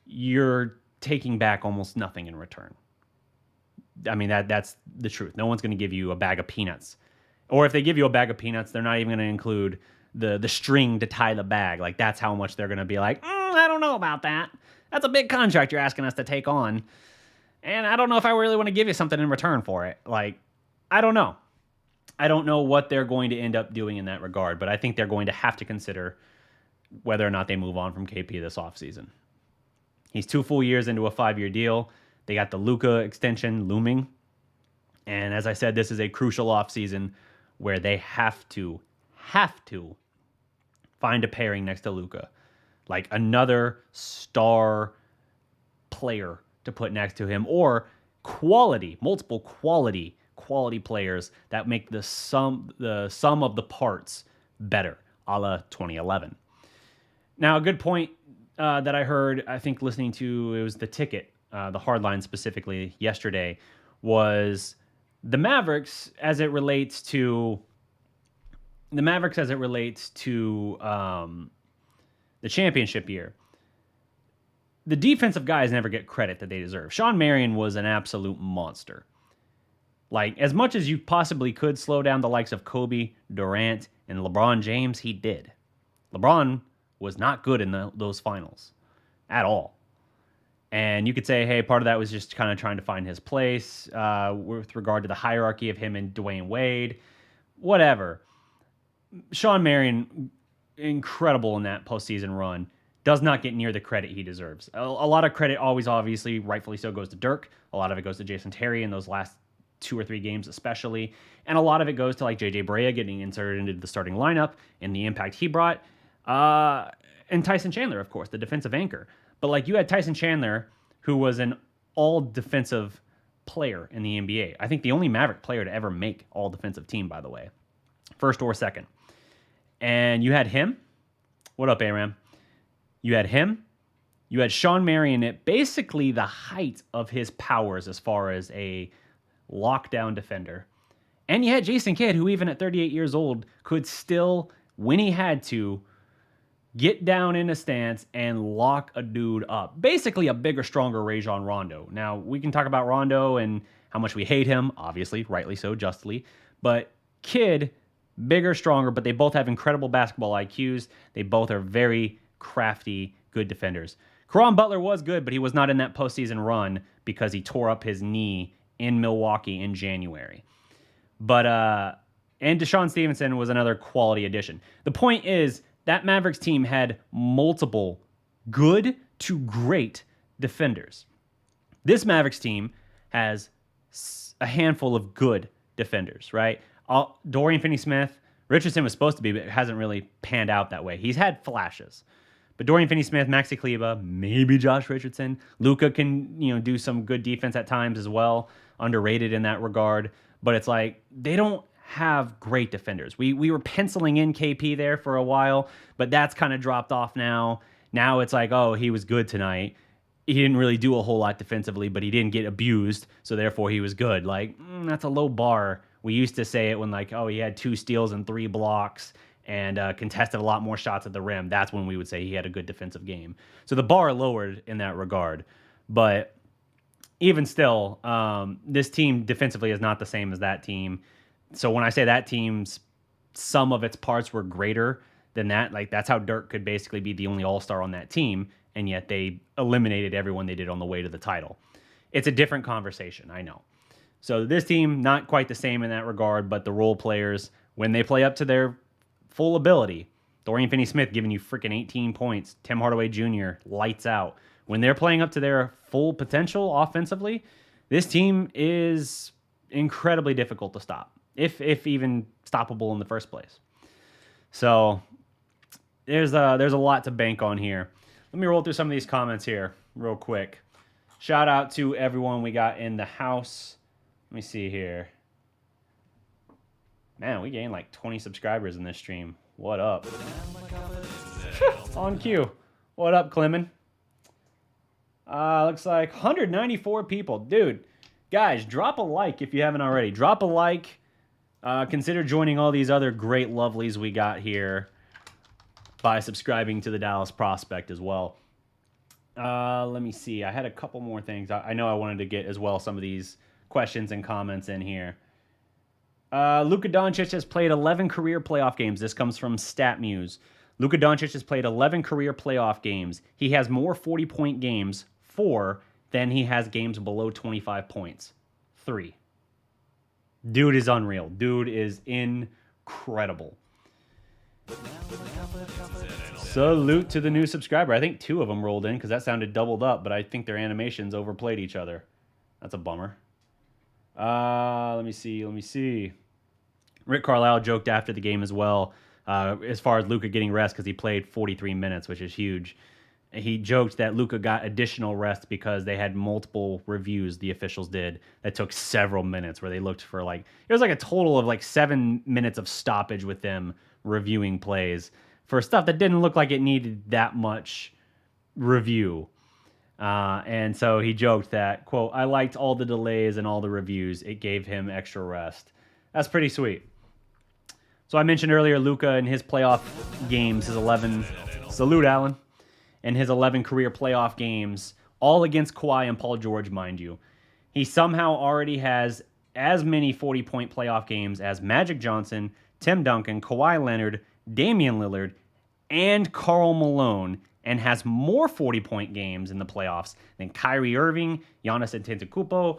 you're taking back almost nothing in return. I mean, that's the truth. No one's going to give you a bag of peanuts. Or if they give you a bag of peanuts, they're not even going to include the string to tie the bag. Like, that's how much they're going to be like, I don't know about that. That's a big contract you're asking us to take on. And I don't know if I really want to give you something in return for it. Like, I don't know. I don't know what they're going to end up doing in that regard, but I think they're going to have to consider whether or not they move on from KP this offseason. He's 2 full years into a 5-year deal. They got the Luka extension looming. And as I said, this is a crucial offseason where they have to find a pairing next to Luka. Like another star player to put next to him, or multiple quality players that make the sum of the parts better, a la 2011. Now, a good point that I heard, I think listening to, it was The Ticket, the Hardline specifically yesterday, was the Mavericks, as it relates to the Mavericks as it relates to the championship year, the defensive guys never get credit that they deserve. Shawn Marion was an absolute monster. Like, as much as you possibly could slow down the likes of Kobe, Durant, and LeBron James, he did. LeBron was not good in those finals at all. And you could say, hey, part of that was just kind of trying to find his place with regard to the hierarchy of him and Dwayne Wade. Whatever. Shawn Marion, incredible in that postseason run, does not get near the credit he deserves. A lot of credit always, obviously, rightfully so, goes to Dirk. A lot of it goes to Jason Terry in those last 2 or 3 games especially. And a lot of it goes to like JJ Barea getting inserted into the starting lineup and the impact he brought. And Tyson Chandler, of course, the defensive anchor. But like you had Tyson Chandler, who was an all-defensive player in the NBA. I think the only Maverick player to ever make all-defensive team, by the way. First or second. And you had him. What up, Aram? You had him. You had Shawn Marion at basically the height of his powers as far as a lockdown defender. And you had Jason Kidd, who even at 38 years old could still, when he had to, get down in a stance and lock a dude up. Basically a bigger, stronger Rajon Rondo. Now, we can talk about Rondo and how much we hate him, obviously, rightly so, justly. But Kidd, bigger, stronger, but they both have incredible basketball IQs. They both are very crafty, good defenders. Caron Butler was good, but he was not in that postseason run because he tore up his knee in Milwaukee in January. But, and Deshaun Stevenson was another quality addition. The point is, that Mavericks team had multiple good to great defenders. This Mavericks team has a handful of good defenders, right? Dorian Finney-Smith, Richardson was supposed to be, but it hasn't really panned out that way. He's had flashes. But Dorian Finney-Smith, Maxi Kleber, maybe Josh Richardson. Luka can, do some good defense at times as well. Underrated in that regard. But it's like, they don't have great defenders. We were penciling in KP there for a while, but that's kind of dropped off now. Now it's like, oh, he was good tonight. He didn't really do a whole lot defensively, but he didn't get abused, so therefore he was good. Like, that's a low bar. We used to say it when, like, oh, he had 2 steals and 3 blocks and contested a lot more shots at the rim. That's when we would say he had a good defensive game. So the bar lowered in that regard. But even still, this team defensively is not the same as that team. So when I say that team's some of its parts were greater than that, like that's how Dirk could basically be the only all-star on that team, and yet they eliminated everyone they did on the way to the title. It's a different conversation, I know. So this team, not quite the same in that regard, but the role players, when they play up to their full ability, Dorian Finney-Smith giving you freaking 18 points, Tim Hardaway Jr., lights out. When they're playing up to their full potential offensively, this team is incredibly difficult to stop. If even stoppable in the first place. So there's a lot to bank on here. Let me roll through some of these comments here real quick. Shout out to everyone we got in the house. Let me see here. Man, we gained like 20 subscribers in this stream. What up? On cue. What up, Clemens? Looks like 194 people. Dude, guys, drop a like if you haven't already. Drop a like. Consider joining all these other great lovelies we got here by subscribing to the Dallas Prospect as well. Let me see. I had a couple more things. I know I wanted to get as well some of these questions and comments in here. Luka Doncic has played 11 career playoff games. This comes from StatMuse. Luka Doncic has played 11 career playoff games. He has more 40-point games, 4, than he has games below 25 points, 3. Dude is unreal. Dude is incredible. Salute to the new subscriber. I think 2 of them rolled in because that sounded doubled up, but I think their animations overplayed each other. That's a bummer. Let me see. Rick Carlisle joked after the game as well, as far as Luka getting rest because he played 43 minutes, which is huge. He joked that Luka got additional rest because they had multiple reviews, the officials did, that took several minutes where they looked for it was like a total of 7 minutes of stoppage with them reviewing plays for stuff that didn't look like it needed that much review. And so he joked that, quote, I liked all the delays and all the reviews. It gave him extra rest. That's pretty sweet. So I mentioned earlier Luka in his playoff games, his 11, salute Allen, and his 11 career playoff games, all against Kawhi and Paul George, mind you. He somehow already has as many 40-point playoff games as Magic Johnson, Tim Duncan, Kawhi Leonard, Damian Lillard, and Karl Malone, and has more 40-point games in the playoffs than Kyrie Irving, Giannis Antetokounmpo,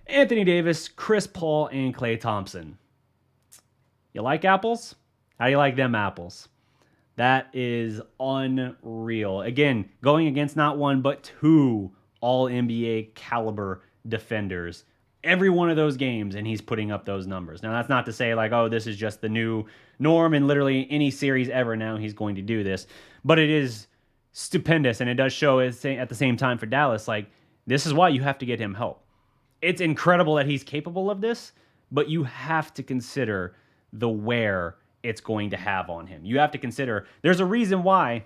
Anthony Davis, Chris Paul, and Klay Thompson. You like apples? How do you like them apples? That is unreal. Again, going against not one, but two all-NBA caliber defenders. Every one of those games, and he's putting up those numbers. Now, that's not to say, like, oh, this is just the new norm in literally any series ever now he's going to do this. But it is stupendous, and it does show at the same time for Dallas, like, this is why you have to get him help. It's incredible that he's capable of this, but you have to consider the wear it's going to have on him. You have to consider, there's a reason why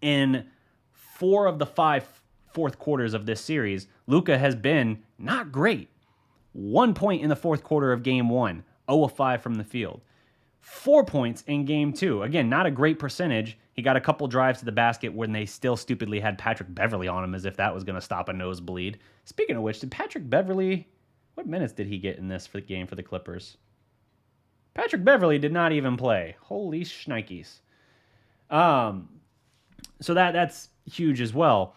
in 4 of the 5 fourth quarters of this series, Luka has been not great. 1 point in the fourth quarter of game 1, 0 of 5 from the field. 4 points in game 2. Again, not a great percentage. He got a couple drives to the basket when they still stupidly had Patrick Beverley on him as if that was going to stop a nosebleed. Speaking of which, did Patrick Beverley, what minutes did he get in this for the game for the Clippers? Patrick Beverley did not even play. Holy shnikes. So that's huge as well.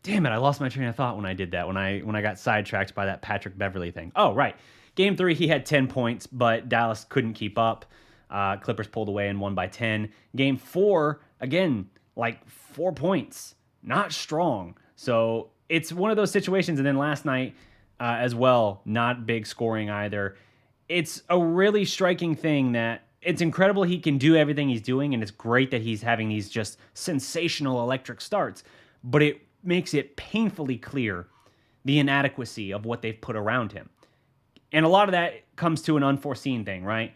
Damn it, I lost my train of thought when I did that, when I got sidetracked by that Patrick Beverley thing. Oh, right. Game 3, he had 10 points, but Dallas couldn't keep up. Clippers pulled away and won by 10. Game 4, again, like 4 points. Not strong. So it's one of those situations. And then last night as well, not big scoring either. It's a really striking thing that it's incredible he can do everything he's doing, and it's great that he's having these just sensational electric starts. But it makes it painfully clear the inadequacy of what they've put around him. And a lot of that comes to an unforeseen thing, right?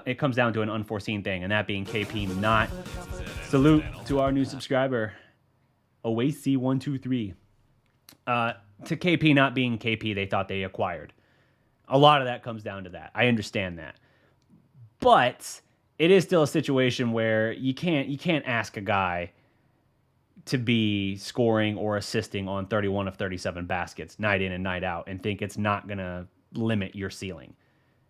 It comes down to an unforeseen thing, and that being KP not. Salute to our new subscriber, OAC123. To KP not being KP they thought they acquired. A lot of that comes down to that. I understand that. But it is still a situation where you can't ask a guy to be scoring or assisting on 31 of 37 baskets night in and night out and think it's not going to limit your ceiling.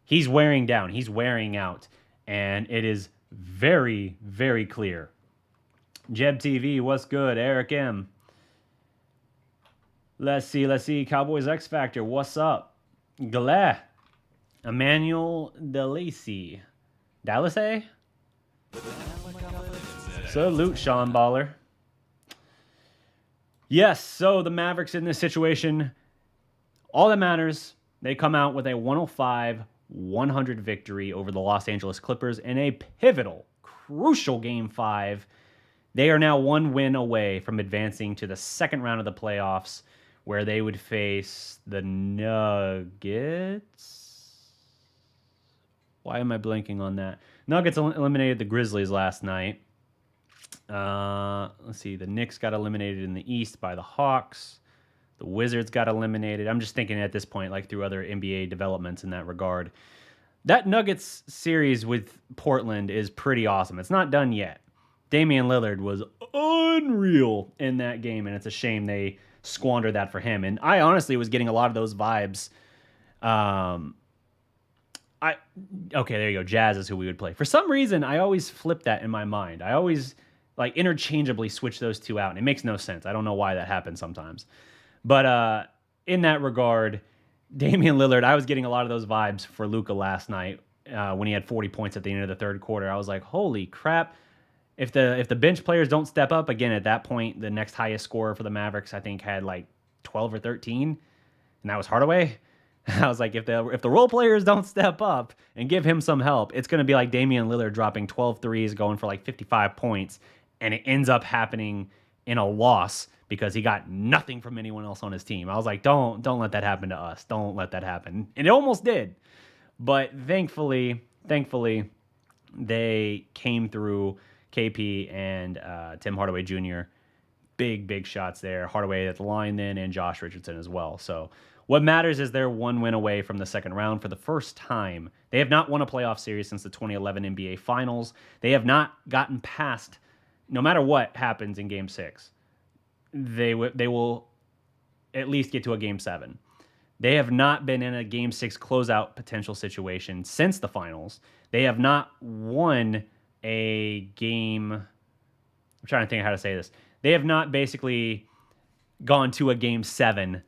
He's wearing down. He's wearing out. And it is very, very clear. Jeb TV, what's good? Eric M. Let's see. Cowboys X Factor, what's up? Galeh. Emmanuel DeLacy. Dallas, eh? Salute, Sean Baller. Yes, so the Mavericks in this situation, all that matters, they come out with a 105-100 victory over the Los Angeles Clippers in a pivotal, crucial Game 5. They are now 1 win away from advancing to the second round of the playoffs, where they would face the Nuggets. Why am I blanking on that? Nuggets eliminated the Grizzlies last night. Let's see. The Knicks got eliminated in the East by the Hawks. The Wizards got eliminated. I'm just thinking at this point, like through other NBA developments in that regard. That Nuggets series with Portland is pretty awesome. It's not done yet. Damian Lillard was unreal in that game, and it's a shame they squandered that for him. And I honestly was getting a lot of those vibes. Okay, there you go. Jazz is who we would play. For some reason, I always flip that in my mind. I always like interchangeably switch those two out, and it makes no sense. I don't know why that happens sometimes. But in that regard, Damian Lillard, I was getting a lot of those vibes for Luka last night when he had 40 points at the end of the third quarter. I was like, holy crap. If the bench players don't step up, again, at that point, the next highest scorer for the Mavericks, I think, had like 12 or 13, and that was Hardaway. I was like, if the role players don't step up and give him some help, it's going to be like Damian Lillard dropping 12 threes, going for like 55 points, and it ends up happening in a loss because he got nothing from anyone else on his team. I was like, don't let that happen to us. Don't let that happen. And it almost did. But thankfully, they came through. KP and Tim Hardaway Jr. Big shots there. Hardaway at the line then, and Josh Richardson as well. So What matters is they're one win away from the second round for the first time. They have not won a playoff series since the 2011 NBA Finals. They have not gotten past, no matter what happens in Game 6, they will at least get to a Game 7. They have not been in a Game 6 closeout potential situation since the Finals. They have not won a game. I'm trying to think of how to say this. They have not basically gone to a Game 7,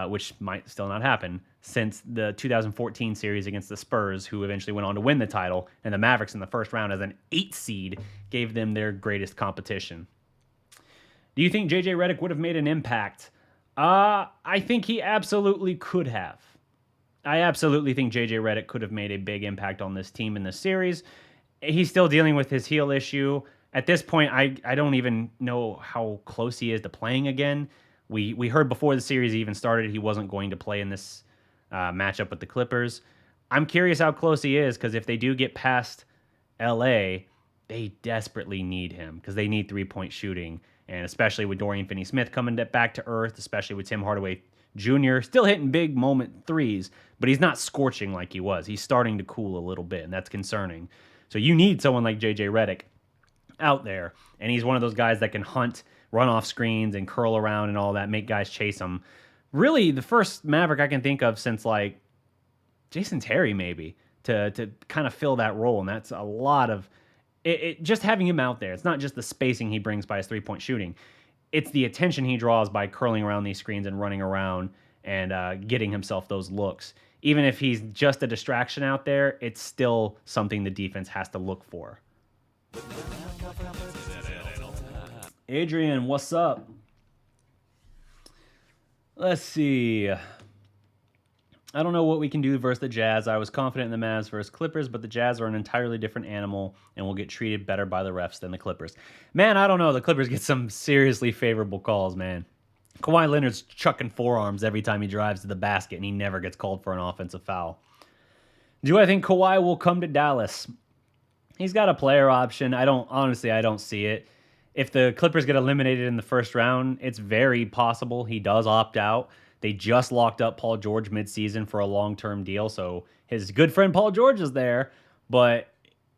which might still not happen, since the 2014 series against the Spurs, who eventually went on to win the title, and the Mavericks in the first round as an 8 seed gave them their greatest competition. Do you think JJ Redick would have made an impact? I think he absolutely could have. I absolutely think JJ Redick could have made a big impact on this team in this series. He's still dealing with his heel issue. At this point, I don't even know how close he is to playing again. We heard before the series even started he wasn't going to play in this matchup with the Clippers. I'm curious how close he is, because if they do get past LA, they desperately need him because they need three-point shooting. And especially with Dorian Finney-Smith coming back to earth, especially with Tim Hardaway Jr. still hitting big moment threes, but he's not scorching like he was. He's starting to cool a little bit, and that's concerning. So you need someone like JJ Redick out there, and he's one of those guys that can hunt, run off screens, and curl around and all that, make guys chase him. Really, the first Maverick I can think of since, like, Jason Terry, maybe, to kind of fill that role, and that's a lot of... just having him out there, it's not just the spacing he brings by his three-point shooting. It's the attention he draws by curling around these screens and running around and getting himself those looks. Even if he's just a distraction out there, it's still something the defense has to look for. Adrian, what's up? Let's see. I don't know what we can do versus the Jazz. I was confident in the Mavs versus Clippers, but the Jazz are an entirely different animal and will get treated better by the refs than the Clippers. Man, I don't know. The Clippers get some seriously favorable calls, man. Kawhi Leonard's chucking forearms every time he drives to the basket, and he never gets called for an offensive foul. Do I think Kawhi will come to Dallas? He's got a player option. I don't see it. If the Clippers get eliminated in the first round, it's very possible he does opt out. They just locked up Paul George midseason for a long-term deal, so his good friend Paul George is there, but,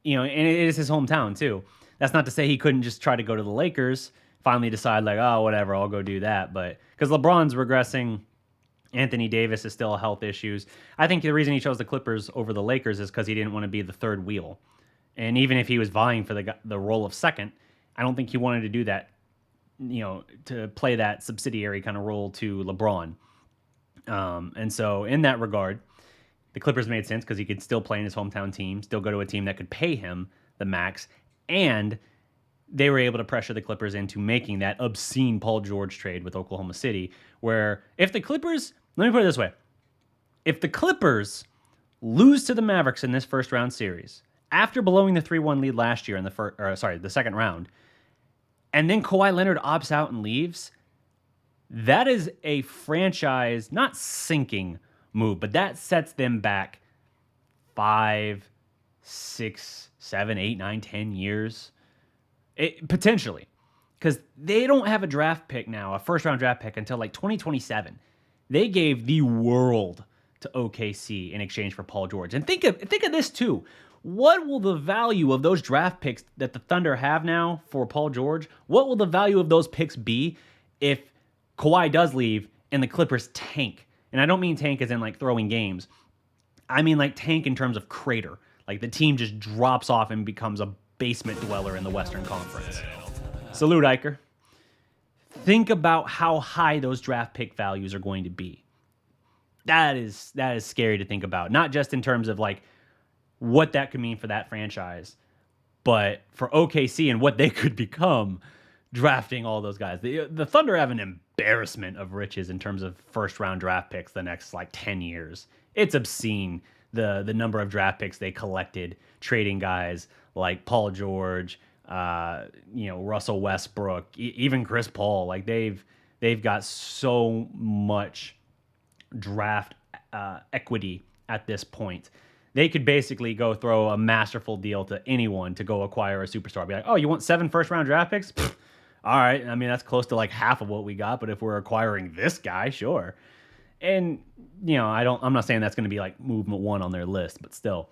and it is his hometown, too. That's not to say he couldn't just try to go to the Lakers, finally decide, like, oh, whatever, I'll go do that, but because LeBron's regressing, Anthony Davis is still health issues. I think the reason he chose the Clippers over the Lakers is because he didn't want to be the third wheel, and even if he was vying for the role of second, I don't think he wanted to do that, to play that subsidiary kind of role to LeBron. And so in that regard, the Clippers made sense because he could still play in his hometown team, still go to a team that could pay him the max, and they were able to pressure the Clippers into making that obscene Paul George trade with Oklahoma City, where if the Clippers, let me put it this way, if the Clippers lose to the Mavericks in this first round series, after blowing the 3-1 lead last year in the second round, and then Kawhi Leonard opts out and leaves, that is a franchise, not sinking move, but that sets them back 5, 6, 7, 8, 9, 10 years. Potentially. Because they don't have a draft pick now, a first-round draft pick, until like 2027. They gave the world to OKC in exchange for Paul George. And think of this, too. What will the value of those draft picks that the Thunder have now for Paul George, what will the value of those picks be if Kawhi does leave and the Clippers tank? And I don't mean tank as in like throwing games. I mean like tank in terms of crater. Like the team just drops off and becomes a basement dweller in the Western Conference. Salute, Iker. Think about how high those draft pick values are going to be. That is scary to think about. Not just in terms of like what that could mean for that franchise, but for OKC and what they could become drafting all those guys. The Thunder have an embarrassment of riches in terms of first-round draft picks the next, 10 years. It's obscene, the number of draft picks they collected, trading guys like Paul George, Russell Westbrook, even Chris Paul. They've got so much draft equity at this point. They could basically go throw a masterful deal to anyone to go acquire a superstar. Be like, oh, you want 7 first-round draft picks? All right. I mean, that's close to half of what we got, but if we're acquiring this guy, sure. And, I'm not saying that's going to be like movement one on their list, but still.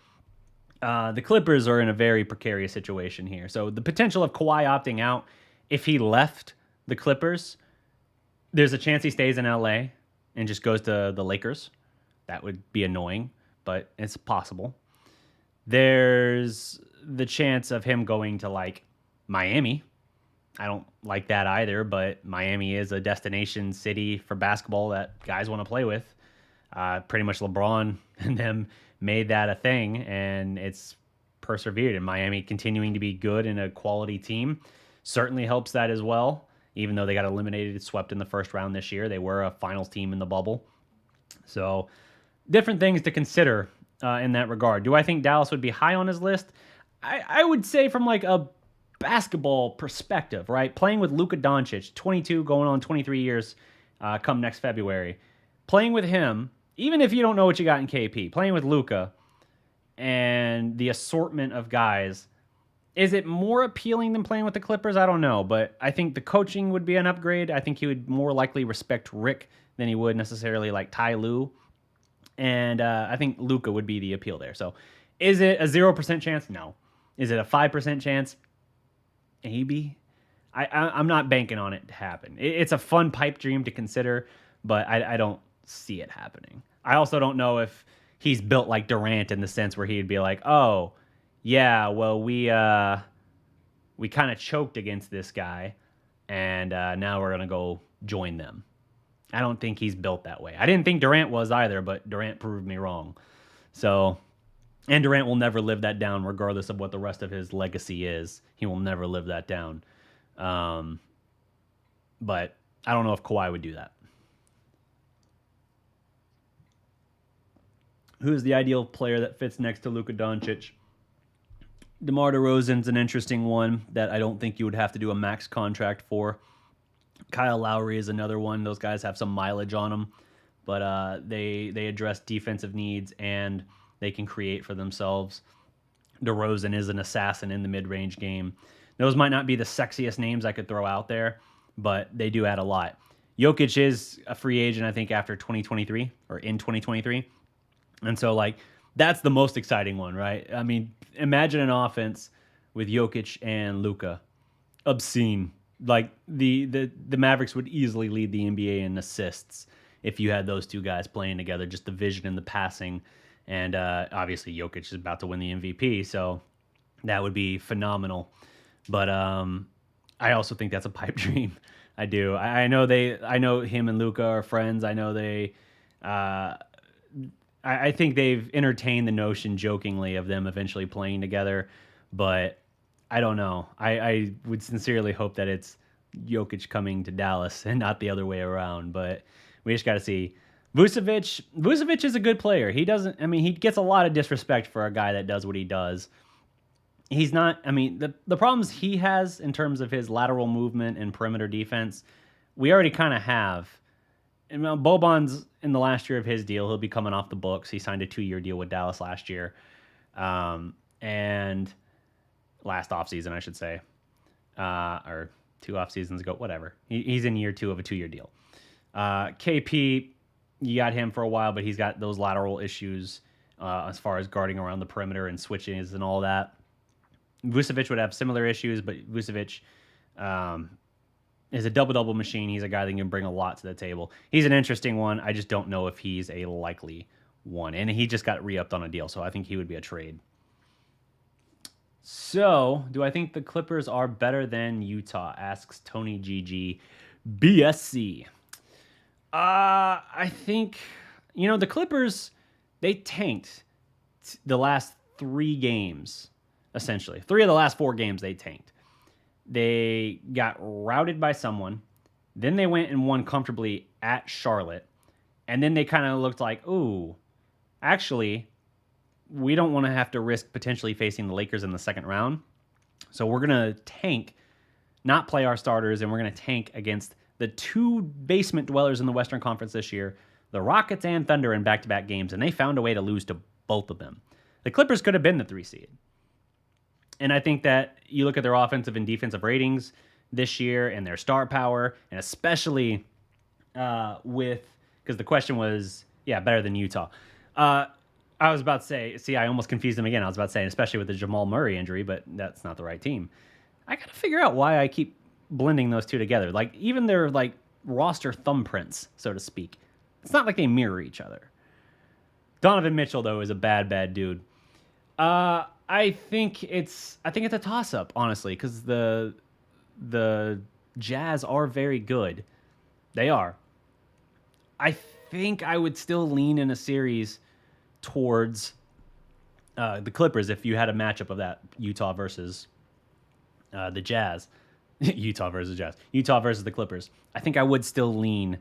The Clippers are in a very precarious situation here. So the potential of Kawhi opting out, if he left the Clippers, there's a chance he stays in LA and just goes to the Lakers. That would be annoying, but it's possible. There's the chance of him going to like Miami. I don't like that either, but Miami is a destination city for basketball that guys want to play with. Pretty much LeBron and them made that a thing, and it's persevered. And Miami continuing to be good and a quality team certainly helps that as well. Even though they got eliminated, swept in the first round this year, they were a finals team in the bubble. So different things to consider in that regard. Do I think Dallas would be high on his list? I would say from like a basketball perspective, right? Playing with Luka Doncic, 22 going on 23 years come next February. Playing with him, even if you don't know what you got in KP, playing with Luka and the assortment of guys, is it more appealing than playing with the Clippers? I don't know, but I think the coaching would be an upgrade. I think he would more likely respect Rick than he would necessarily like Ty Lue. And I think Luka would be the appeal there. So is it a 0% chance? No. Is it a 5% chance? Maybe. I'm not banking on it to happen. It's a fun pipe dream to consider, but I don't see it happening. I also don't know if he's built like Durant in the sense where he'd be like, oh, yeah, well, we kind of choked against this guy, and now we're going to go join them. I don't think he's built that way. I didn't think Durant was either, but Durant proved me wrong. So, and Durant will never live that down regardless of what the rest of his legacy is. He will never live that down. But I don't know if Kawhi would do that. Who's the ideal player that fits next to Luka Doncic? DeMar DeRozan's an interesting one that I don't think you would have to do a max contract for. Kyle Lowry is another one. Those guys have some mileage on them, but they address defensive needs and they can create for themselves. DeRozan is an assassin in the mid-range game. Those might not be the sexiest names I could throw out there, but they do add a lot. Jokic is a free agent, I think, after 2023 or in 2023. And so, like, that's the most exciting one, right? I mean, imagine an offense with Jokic and Luka. Obscene. Like, the Mavericks would easily lead the NBA in assists if you had those two guys playing together, just the vision and the passing. And obviously, Jokic is about to win the MVP, so that would be phenomenal. But I also think that's a pipe dream. I do. I know him and Luka are friends. I know they... I think they've entertained the notion jokingly of them eventually playing together, but I don't know. I would sincerely hope that it's Jokic coming to Dallas and not the other way around, but we just got to see. Vucevic is a good player. He gets a lot of disrespect for a guy that does what he does. He's not, the problems he has in terms of his lateral movement and perimeter defense, we already kind of have. And Boban's in the last year of his deal. He'll be coming off the books. He signed a 2-year deal with Dallas last year. And last offseason, I should say. Or 2 off seasons ago, whatever. He's in year 2 of a 2-year deal. KP, you got him for a while, but he's got those lateral issues as far as guarding around the perimeter and switches and all that. Vucevic would have similar issues, but Vucevic is a double-double machine. He's a guy that can bring a lot to the table. He's an interesting one. I just don't know if he's a likely one. And he just got re-upped on a deal, so I think he would be a trade. So, do I think the Clippers are better than Utah? Asks Tony GG BSC. I think, the Clippers, they tanked the last 3 games, essentially. 3 of the last 4 games they tanked. They got routed by someone. Then they went and won comfortably at Charlotte. And then they kind of looked like, ooh, actually, we don't want to have to risk potentially facing the Lakers in the second round. So we're going to tank, not play our starters, and we're going to tank against the 2 basement dwellers in the Western Conference this year, the Rockets and Thunder in back-to-back games, and they found a way to lose to both of them. The Clippers could have been the 3 seed. And I think that you look at their offensive and defensive ratings this year and their star power, and especially with because the question was, better than Utah. I was about to say, see, I almost confused them again. I was about to say, especially with the Jamal Murray injury, but that's not the right team. I got to figure out why I keep blending those two together. Like, even their, like, roster thumbprints, so to speak. It's not like they mirror each other. Donovan Mitchell, though, is a bad dude. I think it's a toss-up, honestly, because the Jazz are very good. They are. I think I would still lean in a series towards the Clippers if you had a matchup of that Utah versus the Jazz. Utah versus Jazz. Utah versus the Clippers. I think I would still lean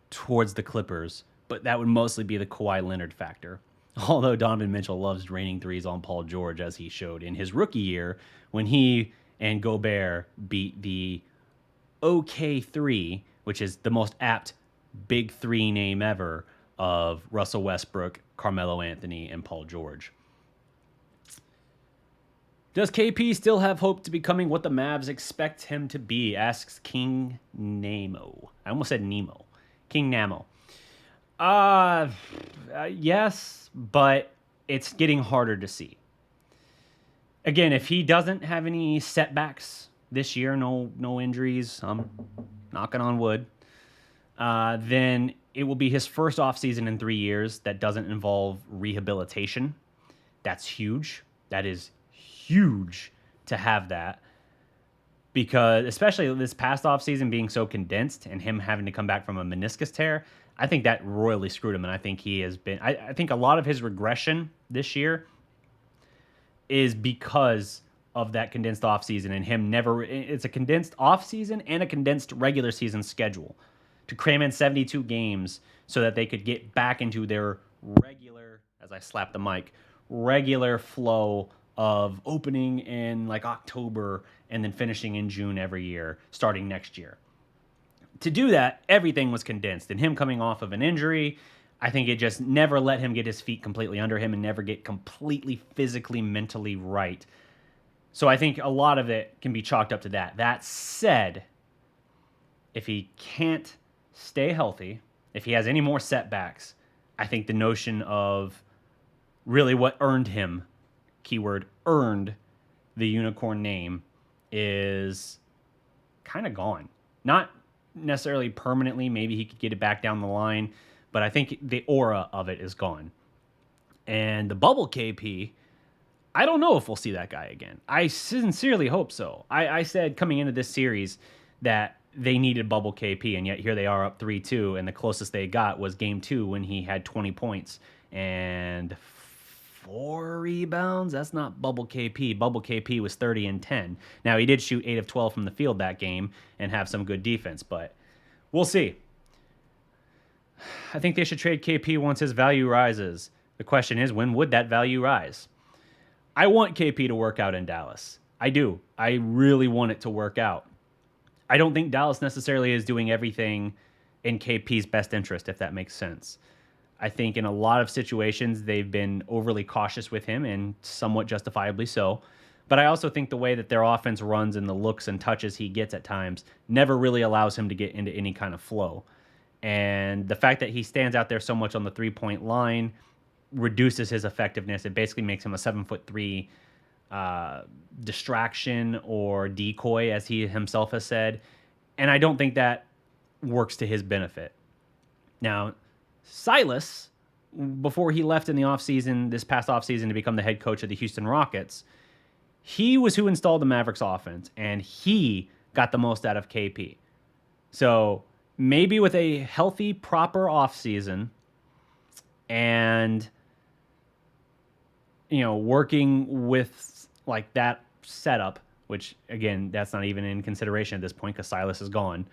towards the Clippers, but that would mostly be the Kawhi Leonard factor. Although Donovan Mitchell loves draining threes on Paul George, as he showed in his rookie year when he and Gobert beat the OK3, which is the most apt big three name ever, of Russell Westbrook, Carmelo Anthony, and Paul George. Does KP still have hope to becoming what the Mavs expect him to be? Asks King Namo. I almost said Nemo. King Namo. Yes, but it's getting harder to see. Again, if he doesn't have any setbacks this year, no injuries, I'm knocking on wood, then it will be his first offseason in 3 years that doesn't involve rehabilitation. That's huge. That is huge to have that, because especially this past offseason being so condensed and him having to come back from a meniscus tear, I think that royally screwed him. And I think he has been, I think a lot of his regression this year is because of that condensed offseason and him never, it's a condensed offseason and a condensed regular season schedule to cram in 72 games so that they could get back into their regular, as I slap the mic, regular flow of opening in like October and then finishing in June every year, starting next year. To do that, everything was condensed, and him coming off of an injury, I think it just never let him get his feet completely under him and never get completely physically, mentally right. So I think a lot of it can be chalked up to that. That said, if he can't stay healthy, if he has any more setbacks, I think the notion of really what earned him, keyword earned, the unicorn name is kind of gone. Not necessarily permanently, maybe he could get it back down the line, but I think the aura of it is gone. And the bubble KP, I don't know if we'll see that guy again. I sincerely hope so. I said coming into this series that they needed bubble KP, and yet here they are up 3-2, and the closest they got was game 2 when he had 20 points and 4 rebounds. That's not bubble KP. Bubble KP was 30 and 10. Now, he did shoot 8 of 12 from the field that game and have some good defense, but we'll see. I think they should trade KP once his value rises. The question is, when would that value rise? I want KP to work out in Dallas. I do. I really want it to work out. I don't think Dallas necessarily is doing everything in KP's best interest, if that makes sense. I think in a lot of situations, they've been overly cautious with him, and somewhat justifiably so. But I also think the way that their offense runs and the looks and touches he gets at times never really allows him to get into any kind of flow. And the fact that he stands out there so much on the three-point line reduces his effectiveness. It basically makes him a 7'3" distraction or decoy, as he himself has said. And I don't think that works to his benefit. Now, Silas, before he left in the offseason, this past offseason, to become the head coach of the Houston Rockets, he was who installed the Mavericks offense, and he got the most out of KP. So maybe with a healthy, proper offseason and, working with like that setup, which again, that's not even in consideration at this point because Silas is gone.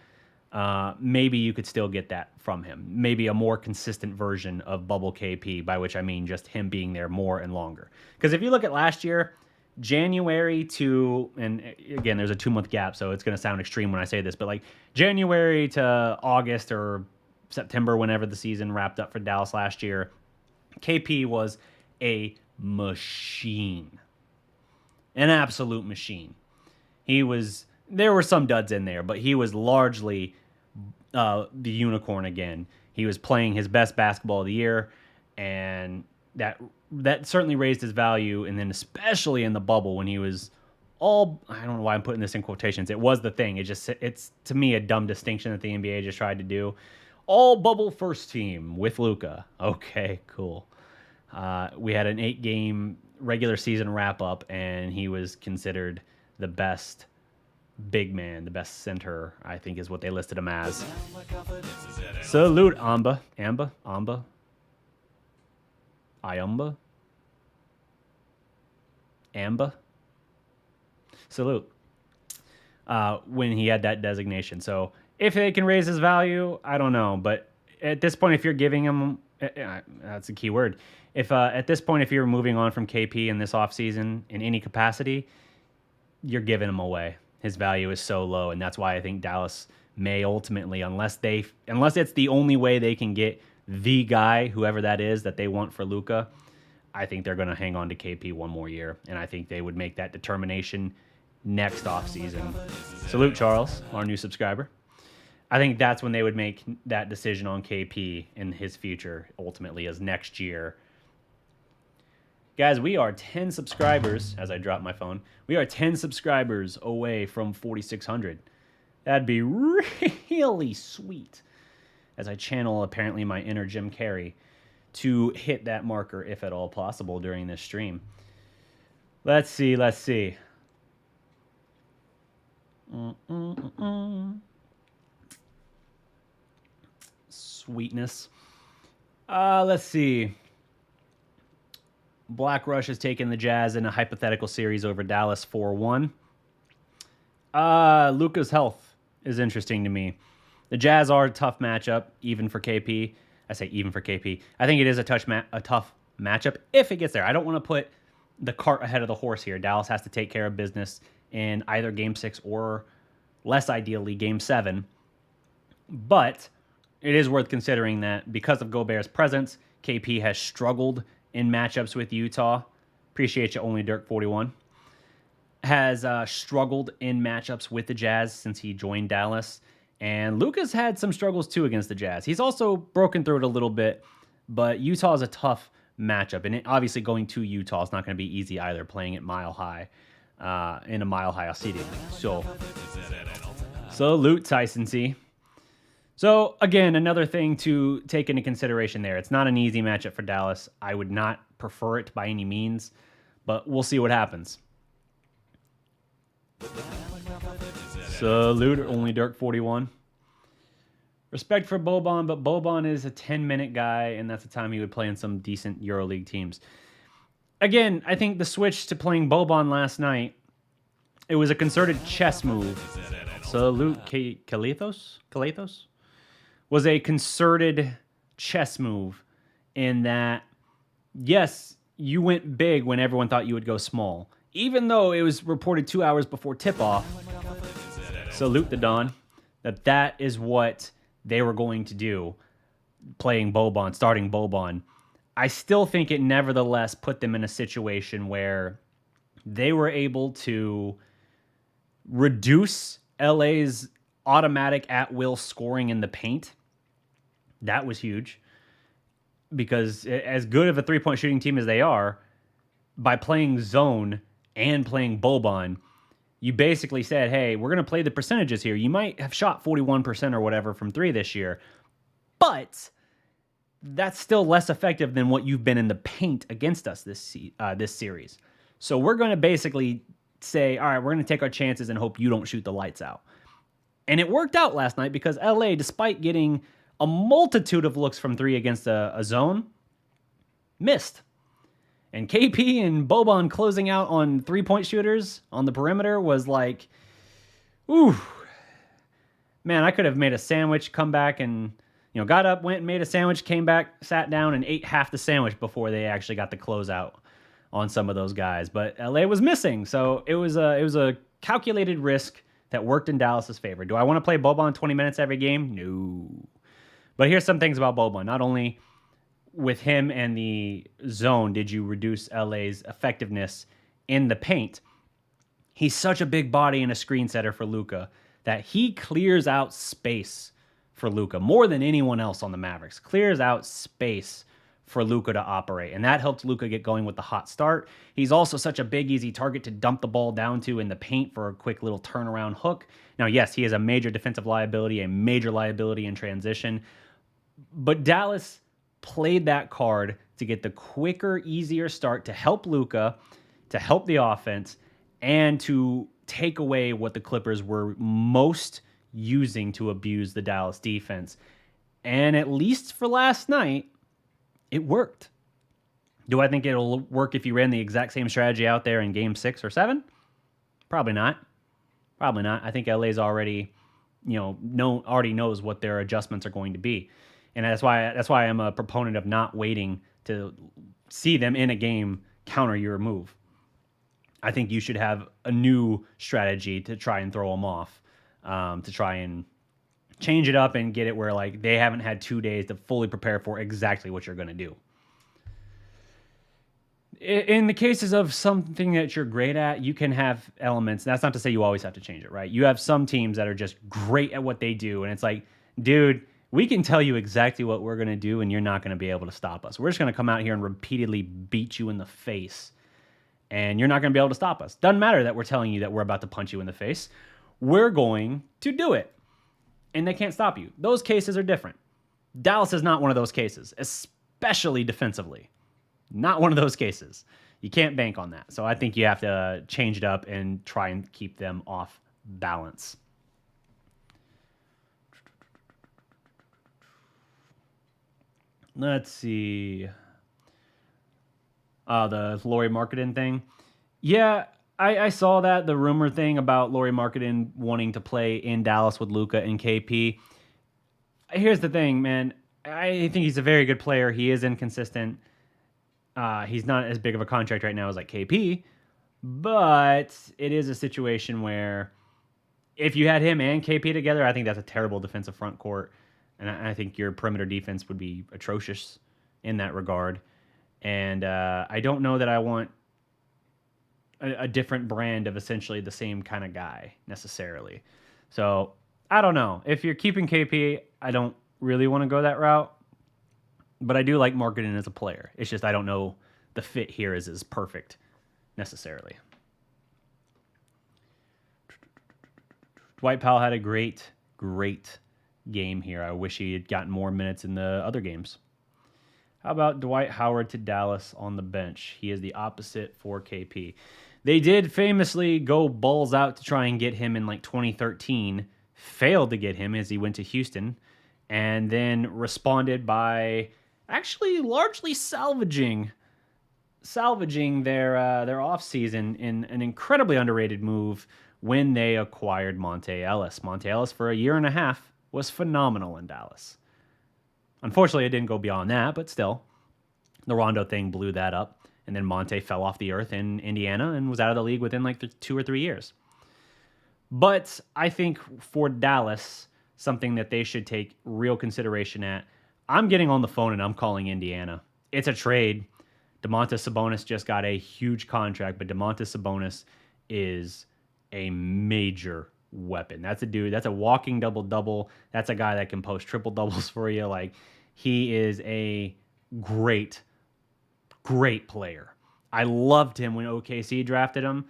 Maybe you could still get that from him. Maybe a more consistent version of bubble KP, by which I mean just him being there more and longer. Because if you look at last year, January to, and again, there's a 2-month gap, so it's going to sound extreme when I say this, but like January to August or September, whenever the season wrapped up for Dallas last year, KP was a machine. An absolute machine. There were some duds in there, but he was largely the unicorn again. He was playing his best basketball of the year, and that certainly raised his value. And then especially in the bubble when he was I don't know why I'm putting this in quotations. It was the thing. It's to me a dumb distinction that the NBA just tried to do. All bubble first team with Luka. Okay, cool. We had an 8-game regular season wrap up, and he was considered the best big man, the best center, I think is what they listed him as. Salute, Amba. Salute. When he had that designation. So if they can raise his value, I don't know. But at this point, if you're giving him, that's a key word. If at this point, if you're moving on from KP in this offseason in any capacity, you're giving him away. His value is so low, and that's why I think Dallas may ultimately, unless it's the only way they can get the guy, whoever that is, that they want for Luka, I think they're going to hang on to KP one more year, and I think they would make that determination next offseason. Salute, Charles, our new subscriber. I think that's when they would make that decision on KP in his future, ultimately, as next year. Guys, we are 10 subscribers, as I drop my phone. We are 10 subscribers away from 4,600. That'd be really sweet, as I channel, apparently, my inner Jim Carrey to hit that marker, if at all possible, during this stream. Let's see. Sweetness. Let's see. Black Rush has taken the Jazz in a hypothetical series over Dallas 4-1. Luka's health is interesting to me. The Jazz are a tough matchup, even for KP. I say even for KP. I think it is a tough matchup if it gets there. I don't want to put the cart ahead of the horse here. Dallas has to take care of business in either Game 6 or, less ideally, Game 7. But it is worth considering that because of Gobert's presence, KP has struggled in matchups with Utah. Appreciate you, only Dirk 41. Has struggled in matchups with the Jazz since he joined Dallas. And Luka's had some struggles too against the Jazz. He's also broken through it a little bit, but Utah is a tough matchup. And obviously going to Utah is not going to be easy either, playing at Mile High in a Mile High stadium. So, salute Tyson C. So, again, another thing to take into consideration there. It's not an easy matchup for Dallas. I would not prefer it by any means, but we'll see what happens. Salute, only Dirk 41. Respect for Boban, but Boban is a 10-minute guy, and that's the time he would play in some decent EuroLeague teams. Again, I think the switch to playing Boban last night, it was a concerted chess move. Salute, Kalathos? Was a concerted chess move in that, yes, you went big when everyone thought you would go small. Even though it was reported 2 hours before tip-off, salute the Don, that is what they were going to do, starting Boban. I still think it nevertheless put them in a situation where they were able to reduce LA's automatic at-will scoring in the paint. That was huge, because as good of a three-point shooting team as they are, by playing zone and playing Boban, you basically said, hey, we're going to play the percentages here. You might have shot 41% or whatever from three this year, but that's still less effective than what you've been in the paint against us this series. So we're going to basically say, all right, we're going to take our chances and hope you don't shoot the lights out. And it worked out last night because LA, despite getting a multitude of looks from three against a zone, missed. And KP and Boban closing out on three-point shooters on the perimeter was like, ooh, man, I could have made a sandwich, come back and, got up, went and made a sandwich, came back, sat down, and ate half the sandwich before they actually got the closeout on some of those guys. But LA was missing, so it was a calculated risk that worked in Dallas's favor. Do I want to play Boban 20 minutes every game? No. But here's some things about Boban. Not only with him and the zone did you reduce LA's effectiveness in the paint, he's such a big body and a screen setter for Luka that he clears out space for Luka, more than anyone else on the Mavericks. Clears out space for Luka to operate, and that helped Luka get going with the hot start. He's also such a big, easy target to dump the ball down to in the paint for a quick little turnaround hook. Now, yes, he is a major defensive liability, a major liability in transition, but Dallas played that card to get the quicker, easier start to help Luka, to help the offense, and to take away what the Clippers were most using to abuse the Dallas defense. And at least for last night, it worked. Do I think it'll work if you ran the exact same strategy out there in game 6 or 7? Probably not. Probably not. I think LA's already, already knows what their adjustments are going to be. And that's why I'm a proponent of not waiting to see them in a game counter your move. I think you should have a new strategy to try and throw them off, to try and change it up and get it where like they haven't had 2 days to fully prepare for exactly what you're going to do. In the cases of something that you're great at, you can have elements. That's not to say you always have to change it, right? You have some teams that are just great at what they do, and it's like, dude, we can tell you exactly what we're going to do, and you're not going to be able to stop us. We're just going to come out here and repeatedly beat you in the face, and you're not going to be able to stop us. Doesn't matter that we're telling you that we're about to punch you in the face. We're going to do it, and they can't stop you. Those cases are different. Dallas is not one of those cases, especially defensively. Not one of those cases. You can't bank on that. So I think you have to change it up and try and keep them off balance. Let's see. The Lauri Markkanen thing. Yeah, I saw that, the rumor thing about Lauri Markkanen wanting to play in Dallas with Luka and KP. Here's the thing, man. I think he's a very good player. He is inconsistent. He's not as big of a contract right now as like KP, but it is a situation where if you had him and KP together, I think that's a terrible defensive front court. And I think your perimeter defense would be atrocious in that regard. And I don't know that I want a different brand of essentially the same kind of guy necessarily. So I don't know. If you're keeping KP, I don't really want to go that route. But I do like Markkanen as a player. It's just I don't know the fit here is as perfect necessarily. Dwight Powell had a great game here. I wish he had gotten more minutes in the other games. How about Dwight Howard to Dallas on the bench? He is the opposite for KP. They did famously go balls out to try and get him in like 2013. Failed to get him as he went to Houston. And then responded by actually largely salvaging their offseason in an incredibly underrated move when they acquired Monte Ellis. Monte Ellis for a year and a half was phenomenal in Dallas. Unfortunately, it didn't go beyond that, but still, the Rondo thing blew that up, and then Monte fell off the earth in Indiana and was out of the league within like 2 or 3 years. But I think for Dallas, something that they should take real consideration at, I'm getting on the phone and I'm calling Indiana. It's a trade. Domantas Sabonis just got a huge contract, but Domantas Sabonis is a major weapon. That's a dude. That's a walking double-double. That's a guy that can post triple-doubles for you. Like, he is a great player. I loved him when OKC drafted him.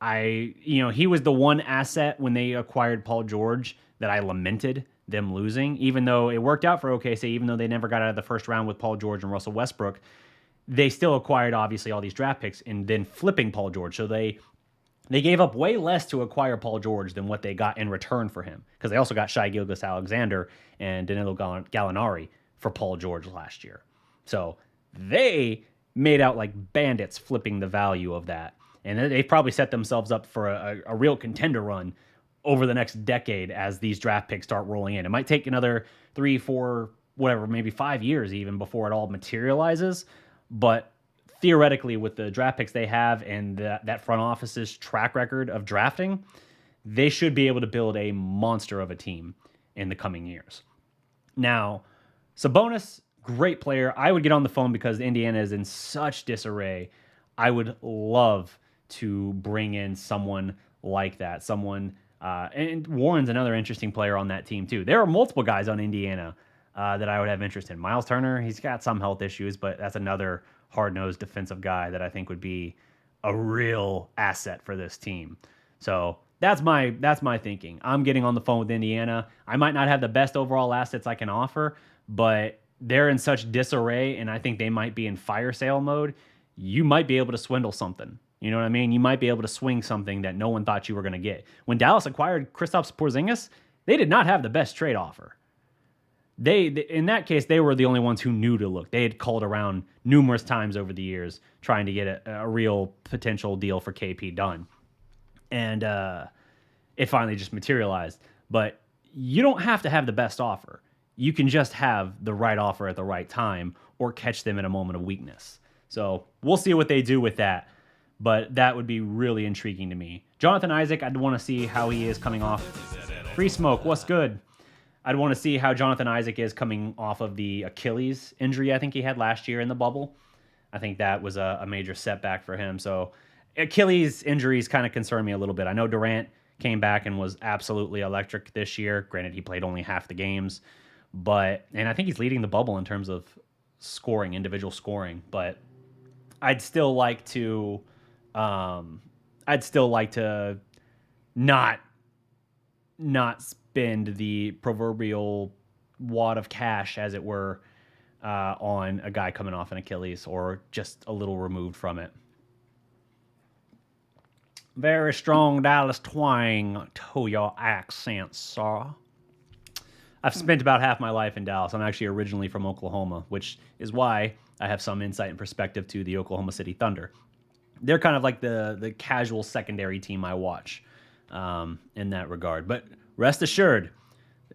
He was the one asset when they acquired Paul George that I lamented them losing, even though it worked out for OKC, even though they never got out of the first round with Paul George and Russell Westbrook. They still acquired, obviously, all these draft picks and then flipping Paul George. So they gave up way less to acquire Paul George than what they got in return for him, because they also got Shai Gilgeous-Alexander and Danilo Gallinari for Paul George last year. So they made out like bandits flipping the value of that. And they probably set themselves up for a real contender run over the next decade as these draft picks start rolling in. It might take another 3, 4, whatever, maybe 5 years even before it all materializes. But theoretically, with the draft picks they have and that front office's track record of drafting, they should be able to build a monster of a team in the coming years. Now, Sabonis, great player. I would get on the phone because Indiana is in such disarray. I would love to bring in someone like that, someone And Warren's another interesting player on that team, too. There are multiple guys on Indiana that I would have interest in. Miles Turner, he's got some health issues, but that's another hard-nosed defensive guy that I think would be a real asset for this team. So that's my thinking. I'm getting on the phone with Indiana. I might not have the best overall assets I can offer, but they're in such disarray, and I think they might be in fire sale mode. You might be able to swindle something. You know what I mean? You might be able to swing something that no one thought you were going to get. When Dallas acquired Kristaps Porzingis, they did not have the best trade offer. They in that case, they were the only ones who knew to look. They had called around numerous times over the years trying to get a real potential deal for KP done. And it finally just materialized. But you don't have to have the best offer. You can just have the right offer at the right time or catch them in a moment of weakness. So we'll see what they do with that. But that would be really intriguing to me. Jonathan Isaac, I'd want to see how he is coming off. Free Smoke, what's good? I'd want to see how Jonathan Isaac is coming off of the Achilles injury I think he had last year in the bubble. I think that was a major setback for him. So Achilles injuries kind of concern me a little bit. I know Durant came back and was absolutely electric this year. Granted, he played only half the games. And I think he's leading the bubble in terms of scoring, individual scoring. But I'd still like to not spend the proverbial wad of cash, as it were, on a guy coming off an Achilles or just a little removed from it. Very strong Dallas twang to your accent, sir. I've spent about half my life in Dallas. I'm actually originally from Oklahoma, which is why I have some insight and perspective to the Oklahoma City Thunder. They're kind of like the casual secondary team I watch in that regard. But rest assured,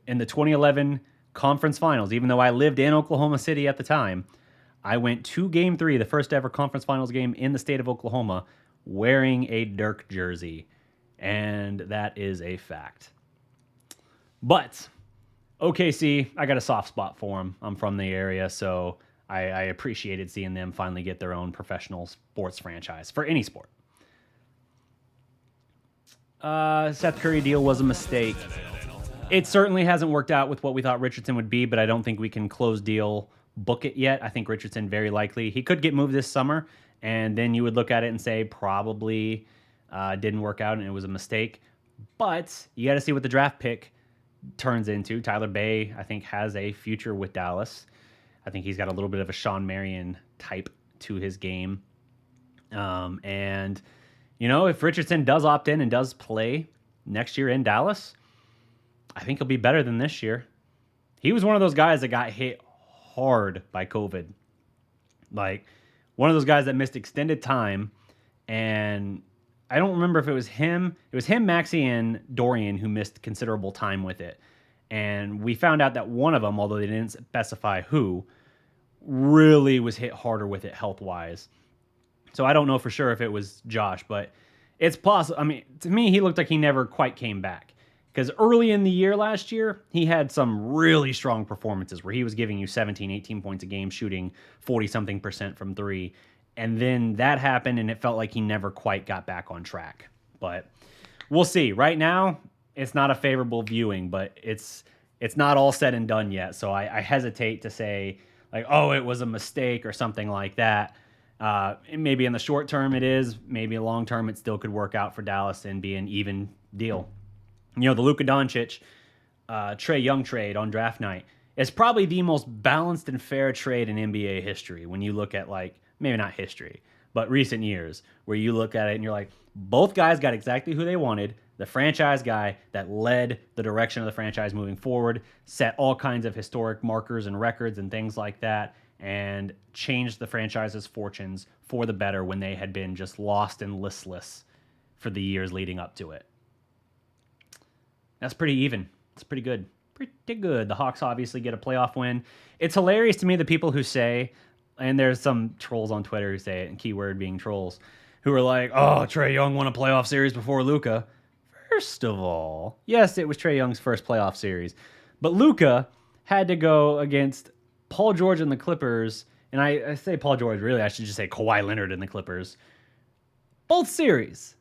in the 2011 conference finals, even though I lived in Oklahoma City at the time, I went to Game 3, the first ever conference finals game in the state of Oklahoma, wearing a Dirk jersey. And that is a fact. But OKC, I got a soft spot for them. I'm from the area, so I appreciated seeing them finally get their own professional sports franchise for any sport. Seth Curry deal was a mistake. It certainly hasn't worked out with what we thought Richardson would be, but I don't think we can close deal book it yet. I think Richardson very likely. He could get moved this summer, and then you would look at it and say probably didn't work out and it was a mistake. But you got to see what the draft pick turns into. Tyler Bay, I think, has a future with Dallas. I think he's got a little bit of a Sean Marion type to his game. And, if Richardson does opt in and does play next year in Dallas, I think he'll be better than this year. He was one of those guys that got hit hard by COVID. Like, one of those guys that missed extended time. And I don't remember if it was him. It was him, Maxey, and Dorian who missed considerable time with it. And we found out that one of them, although they didn't specify who, really was hit harder with it health-wise. So I don't know for sure if it was Josh, but it's possible. I mean, to me, he looked like he never quite came back. Because early in the year last year, he had some really strong performances where he was giving you 17, 18 points a game, shooting 40-something% from three. And then that happened, and it felt like he never quite got back on track. But we'll see. Right now, it's not a favorable viewing, but it's not all said and done yet. So I hesitate to say, like, oh, it was a mistake or something like that. Maybe in the short term it is. Maybe long term it still could work out for Dallas and be an even deal. The Luka Doncic, Trae Young trade on draft night is probably the most balanced and fair trade in NBA history when you look at, like, maybe not history, but recent years, where you look at it and you're like, both guys got exactly who they wanted. The franchise guy that led the direction of the franchise moving forward, set all kinds of historic markers and records and things like that, and changed the franchise's fortunes for the better when they had been just lost and listless for the years leading up to it. That's pretty even. It's pretty good. Pretty good. The Hawks obviously get a playoff win. It's hilarious to me, the people who say, and there's some trolls on Twitter who say it, and keyword being trolls, who are like, oh, Trae Young won a playoff series before Luka. First of all, yes, it was Trae Young's first playoff series, but Luka had to go against Paul George and the Clippers, and I say Paul George, really, I should just say Kawhi Leonard and the Clippers. Both series.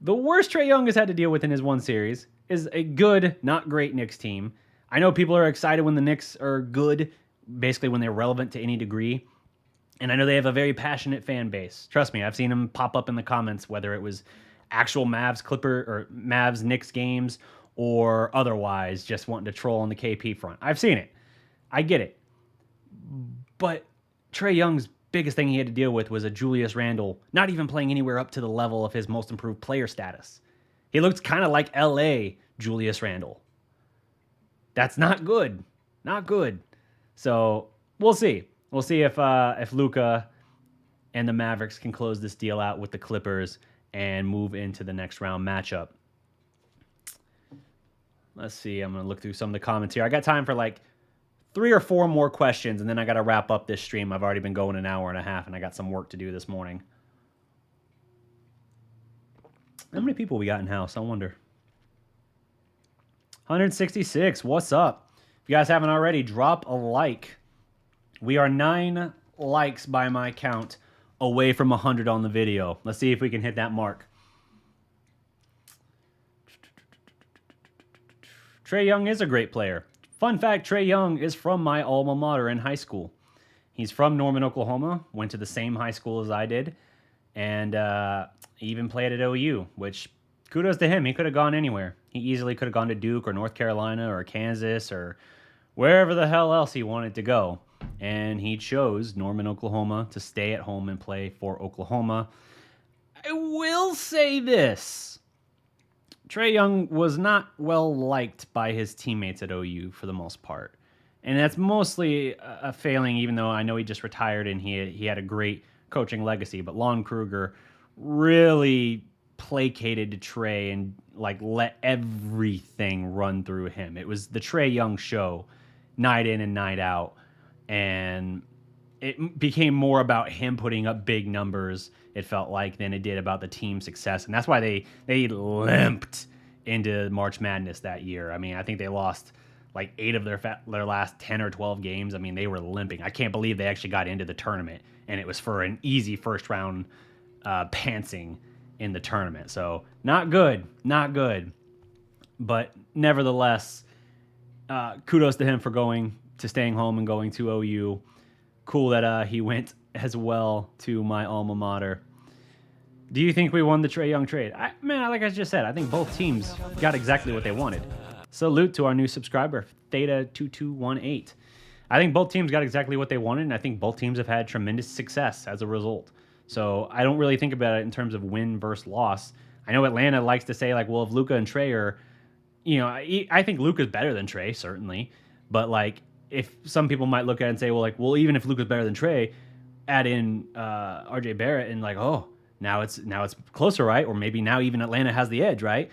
The worst Trae Young has had to deal with in his one series is a good, not great Knicks team. I know people are excited when the Knicks are good, basically when they're relevant to any degree. And I know they have a very passionate fan base. Trust me, I've seen them pop up in the comments, whether it was actual Mavs Knicks games or otherwise, just wanting to troll on the KP front. I've seen it. I get it. But Trae Young's biggest thing he had to deal with was a Julius Randle not even playing anywhere up to the level of his most improved player status. He looks kind of like LA Julius Randle. That's not good. Not good. So we'll see. We'll see if Luka and the Mavericks can close this deal out with the Clippers and move into the next round matchup. Let's see. I'm going to look through some of the comments here. I got time for like 3 or 4 more questions, and then I got to wrap up this stream. I've already been going an hour and a half, and I got some work to do this morning. How many people we got in house? I wonder. 166. What's up? If you guys haven't already, drop a like. We are 9 likes by my count away from 100 on the video. Let's see if we can hit that mark. Trae Young is a great player. Fun fact, Trae Young is from my alma mater in high school. He's from Norman, Oklahoma, went to the same high school as I did, and even played at OU, which kudos to him. He could have gone anywhere. He easily could have gone to Duke or North Carolina or Kansas or wherever the hell else he wanted to go. And he chose Norman, Oklahoma to stay at home and play for Oklahoma. I will say this. Trae Young was not well liked by his teammates at OU for the most part. And that's mostly a failing, even though I know he just retired and he had a great coaching legacy. But Lon Kruger really placated to Trae and like let everything run through him. It was the Trae Young show, night in and night out. And it became more about him putting up big numbers, it felt like, than it did about the team's success. And that's why they limped into March Madness that year. I mean, I think they lost like 8 of their last 10 or 12 games. I mean, they were limping. I can't believe they actually got into the tournament, and it was for an easy first round pantsing in the tournament. So not good. But nevertheless, kudos to him for staying home and going to OU. Cool that he went as well to my alma mater. Do you think we won the Trae Young trade? Like I just said, I think both teams got exactly what they wanted. Salute to our new subscriber, Theta2218. I think both teams got exactly what they wanted, and I think both teams have had tremendous success as a result. So I don't really think about it in terms of win versus loss. I know Atlanta likes to say, like, well, if Luka and Trae are, I think Luka's better than Trae, certainly. But, like, if some people might look at it and say, well, even if Luka's better than Trae, add in RJ Barrett and, like, oh, now it's closer, right? Or maybe now even Atlanta has the edge, right?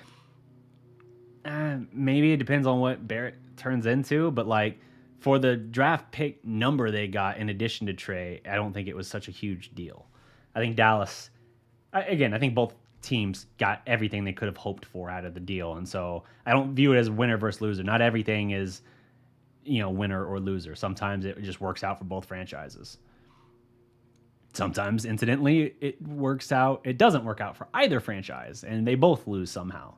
Maybe it depends on what Barrett turns into, but like for the draft pick number they got in addition to Trae, I don't think it was such a huge deal. I think Dallas, I think both teams got everything they could have hoped for out of the deal, and so I don't view it as winner versus loser. Not everything is, winner or loser. Sometimes it just works out for both franchises. Sometimes, incidentally, it doesn't work out for either franchise, and they both lose somehow.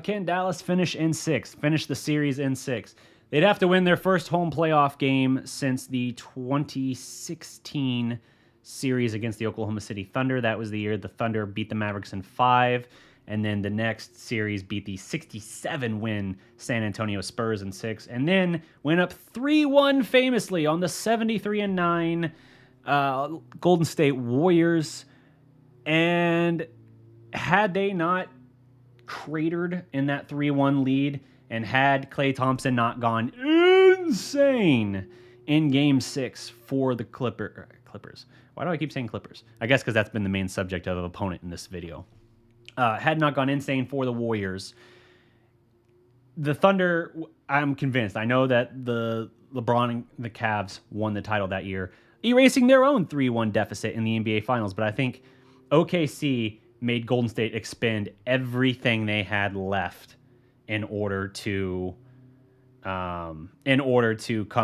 Can Dallas finish the series in 6? They'd have to win their first home playoff game since the 2016 series against the Oklahoma City Thunder. That was the year the Thunder beat the Mavericks in 5, and then the next series beat the 67-win San Antonio Spurs in 6, and then went up 3-1 famously on the 73-9 Golden State Warriors. And had they not cratered in that 3-1 lead, and had Klay Thompson not gone insane in Game 6 for the Clippers. Why do I keep saying Clippers? I guess because that's been the main subject of opponent in this video. Had not gone insane for the Warriors. The Thunder, I'm convinced. I know that the LeBron and the Cavs won the title that year, erasing their own 3-1 deficit in the NBA Finals. But I think OKC made Golden State expend everything they had left in order to come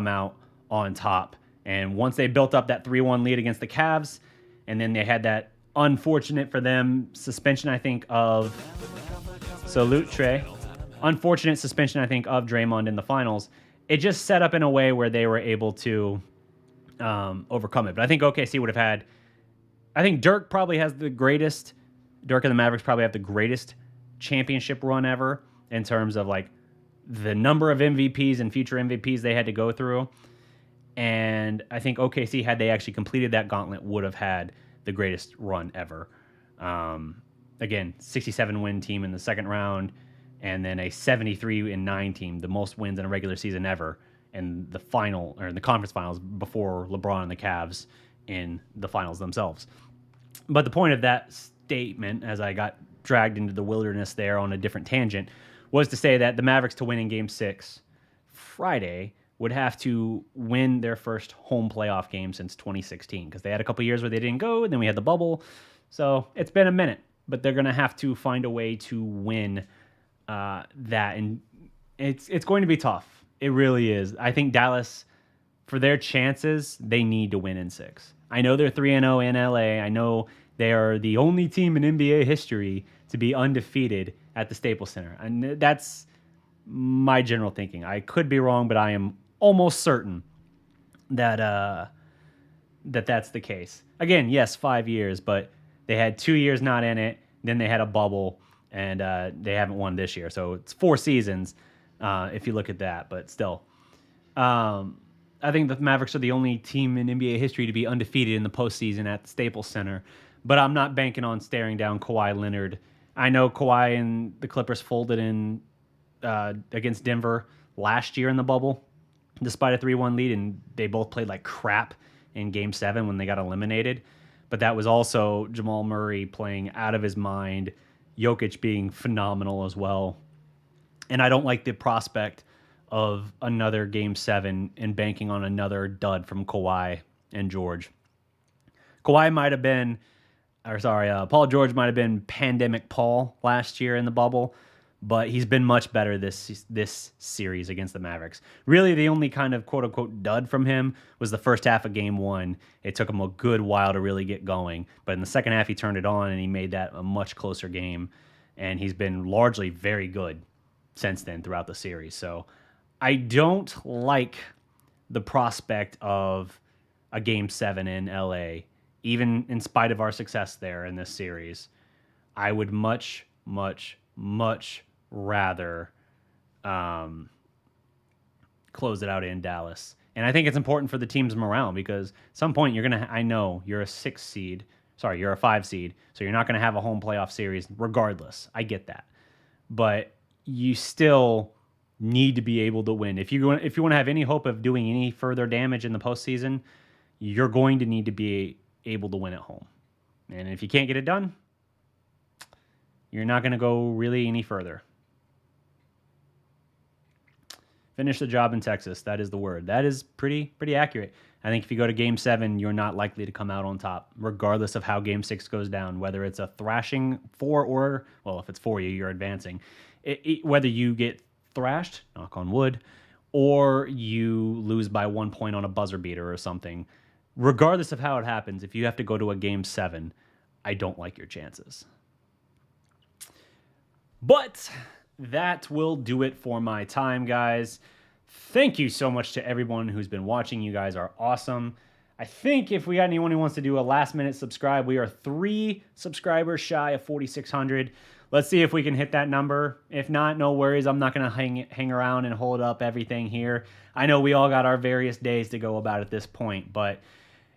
out on top. And once they built up that 3-1 lead against the Cavs, and then they had that unfortunate for them. Suspension, I think, of Salute Trey. Unfortunate suspension, I think, of Draymond in the finals. It just set up in a way where they were able to overcome it. But I think OKC would have had... I think Dirk probably has the greatest... Dirk and the Mavericks probably have the greatest championship run ever in terms of like the number of MVPs and future MVPs they had to go through. And I think OKC, had they actually completed that gauntlet, would have had the greatest run ever. Again, 67-win team in the second round, and then a 73-9 team, the most wins in a regular season ever, in the final or in the conference finals before LeBron and the Cavs in the finals themselves. But the point of that statement, as I got dragged into the wilderness there on a different tangent, was to say that the Mavericks, to win in Game 6 Friday, would have to win their first home playoff game since 2016, because they had a couple years where they didn't go, and then we had the bubble. So it's been a minute, but they're going to have to find a way to win that, and it's going to be tough. It really is. I think Dallas, for their chances, they need to win in 6. I know they're 3-0 in LA. I know they are the only team in NBA history to be undefeated at the Staples Center, and that's my general thinking. I could be wrong, but I am almost certain that that's the case. Again, yes, 5 years, but they had 2 years not in it. Then they had a bubble, and they haven't won this year. So it's 4 seasons if you look at that. But still, I think the Mavericks are the only team in NBA history to be undefeated in the postseason at the Staples Center. But I'm not banking on staring down Kawhi Leonard. I know Kawhi and the Clippers folded in against Denver last year in the bubble, despite a 3-1 lead, and they both played like crap in Game 7 when they got eliminated. But that was also Jamal Murray playing out of his mind, Jokic being phenomenal as well. And I don't like the prospect of another Game 7 and banking on another dud from Kawhi and George. Paul George might have been Pandemic Paul last year in the bubble, but he's been much better this series against the Mavericks. Really, the only kind of quote-unquote dud from him was the first half of Game 1. It took him a good while to really get going, but in the second half, he turned it on, and he made that a much closer game, and he's been largely very good since then throughout the series. So I don't like the prospect of a Game 7 in LA, even in spite of our success there in this series. I would much, much, much rather close it out in Dallas. And I think it's important for the team's morale, because at some point I know you're a 5 seed, so you're not going to have a home playoff series regardless. I get that. But you still need to be able to win. If you want to have any hope of doing any further damage in the postseason, you're going to need to be able to win at home. And if you can't get it done, you're not going to go really any further. Finish the job in Texas. That is the word. That is pretty accurate. I think if you go to Game 7, you're not likely to come out on top, regardless of how Game 6 goes down, whether it's a thrashing if it's for you, you're advancing. Whether you get thrashed, knock on wood, or you lose by 1 point on a buzzer beater or something, regardless of how it happens, if you have to go to a Game 7, I don't like your chances. But that will do it for my time, guys. Thank you so much to everyone who's been watching. You guys are awesome. I think if we got anyone who wants to do a last-minute subscribe, we are 3 subscribers shy of 4,600. Let's see if we can hit that number. If not, no worries. I'm not going to hang around and hold up everything here. I know we all got our various days to go about at this point, but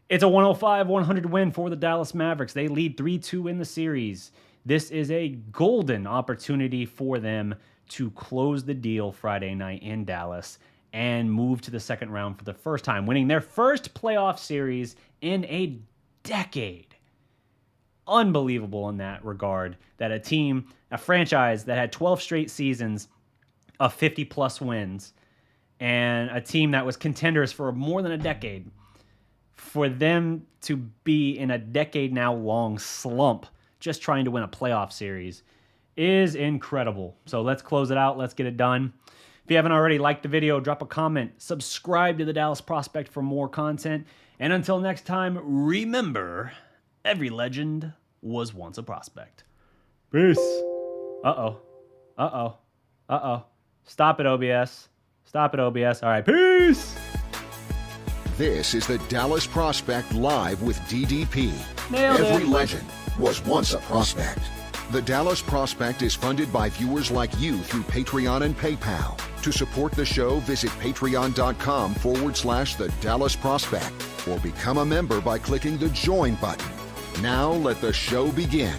it's a 105-100 win for the Dallas Mavericks. They lead 3-2 in the series. This is a golden opportunity for them to close the deal Friday night in Dallas and move to the second round for the first time, winning their first playoff series in a decade. Unbelievable in that regard, that a franchise that had 12 straight seasons of 50-plus wins, and a team that was contenders for more than a decade, for them to be in a decade-now-long slump just trying to win a playoff series is incredible. So let's close it out. Let's get it done. If you haven't already, like the video, drop a comment, subscribe to the Dallas Prospect for more content. And until next time, remember, every legend was once a prospect. Peace. Uh-oh. Uh-oh. Uh-oh. Stop it, OBS. Stop it, OBS. All right, peace. This is the Dallas Prospect Live with DDP. Nailed Every it. legend was once a prospect. The Dallas Prospect is funded by viewers like you through Patreon and PayPal. To support the show, visit patreon.com/the Dallas Prospect or become a member by clicking the join button. Now let the show begin.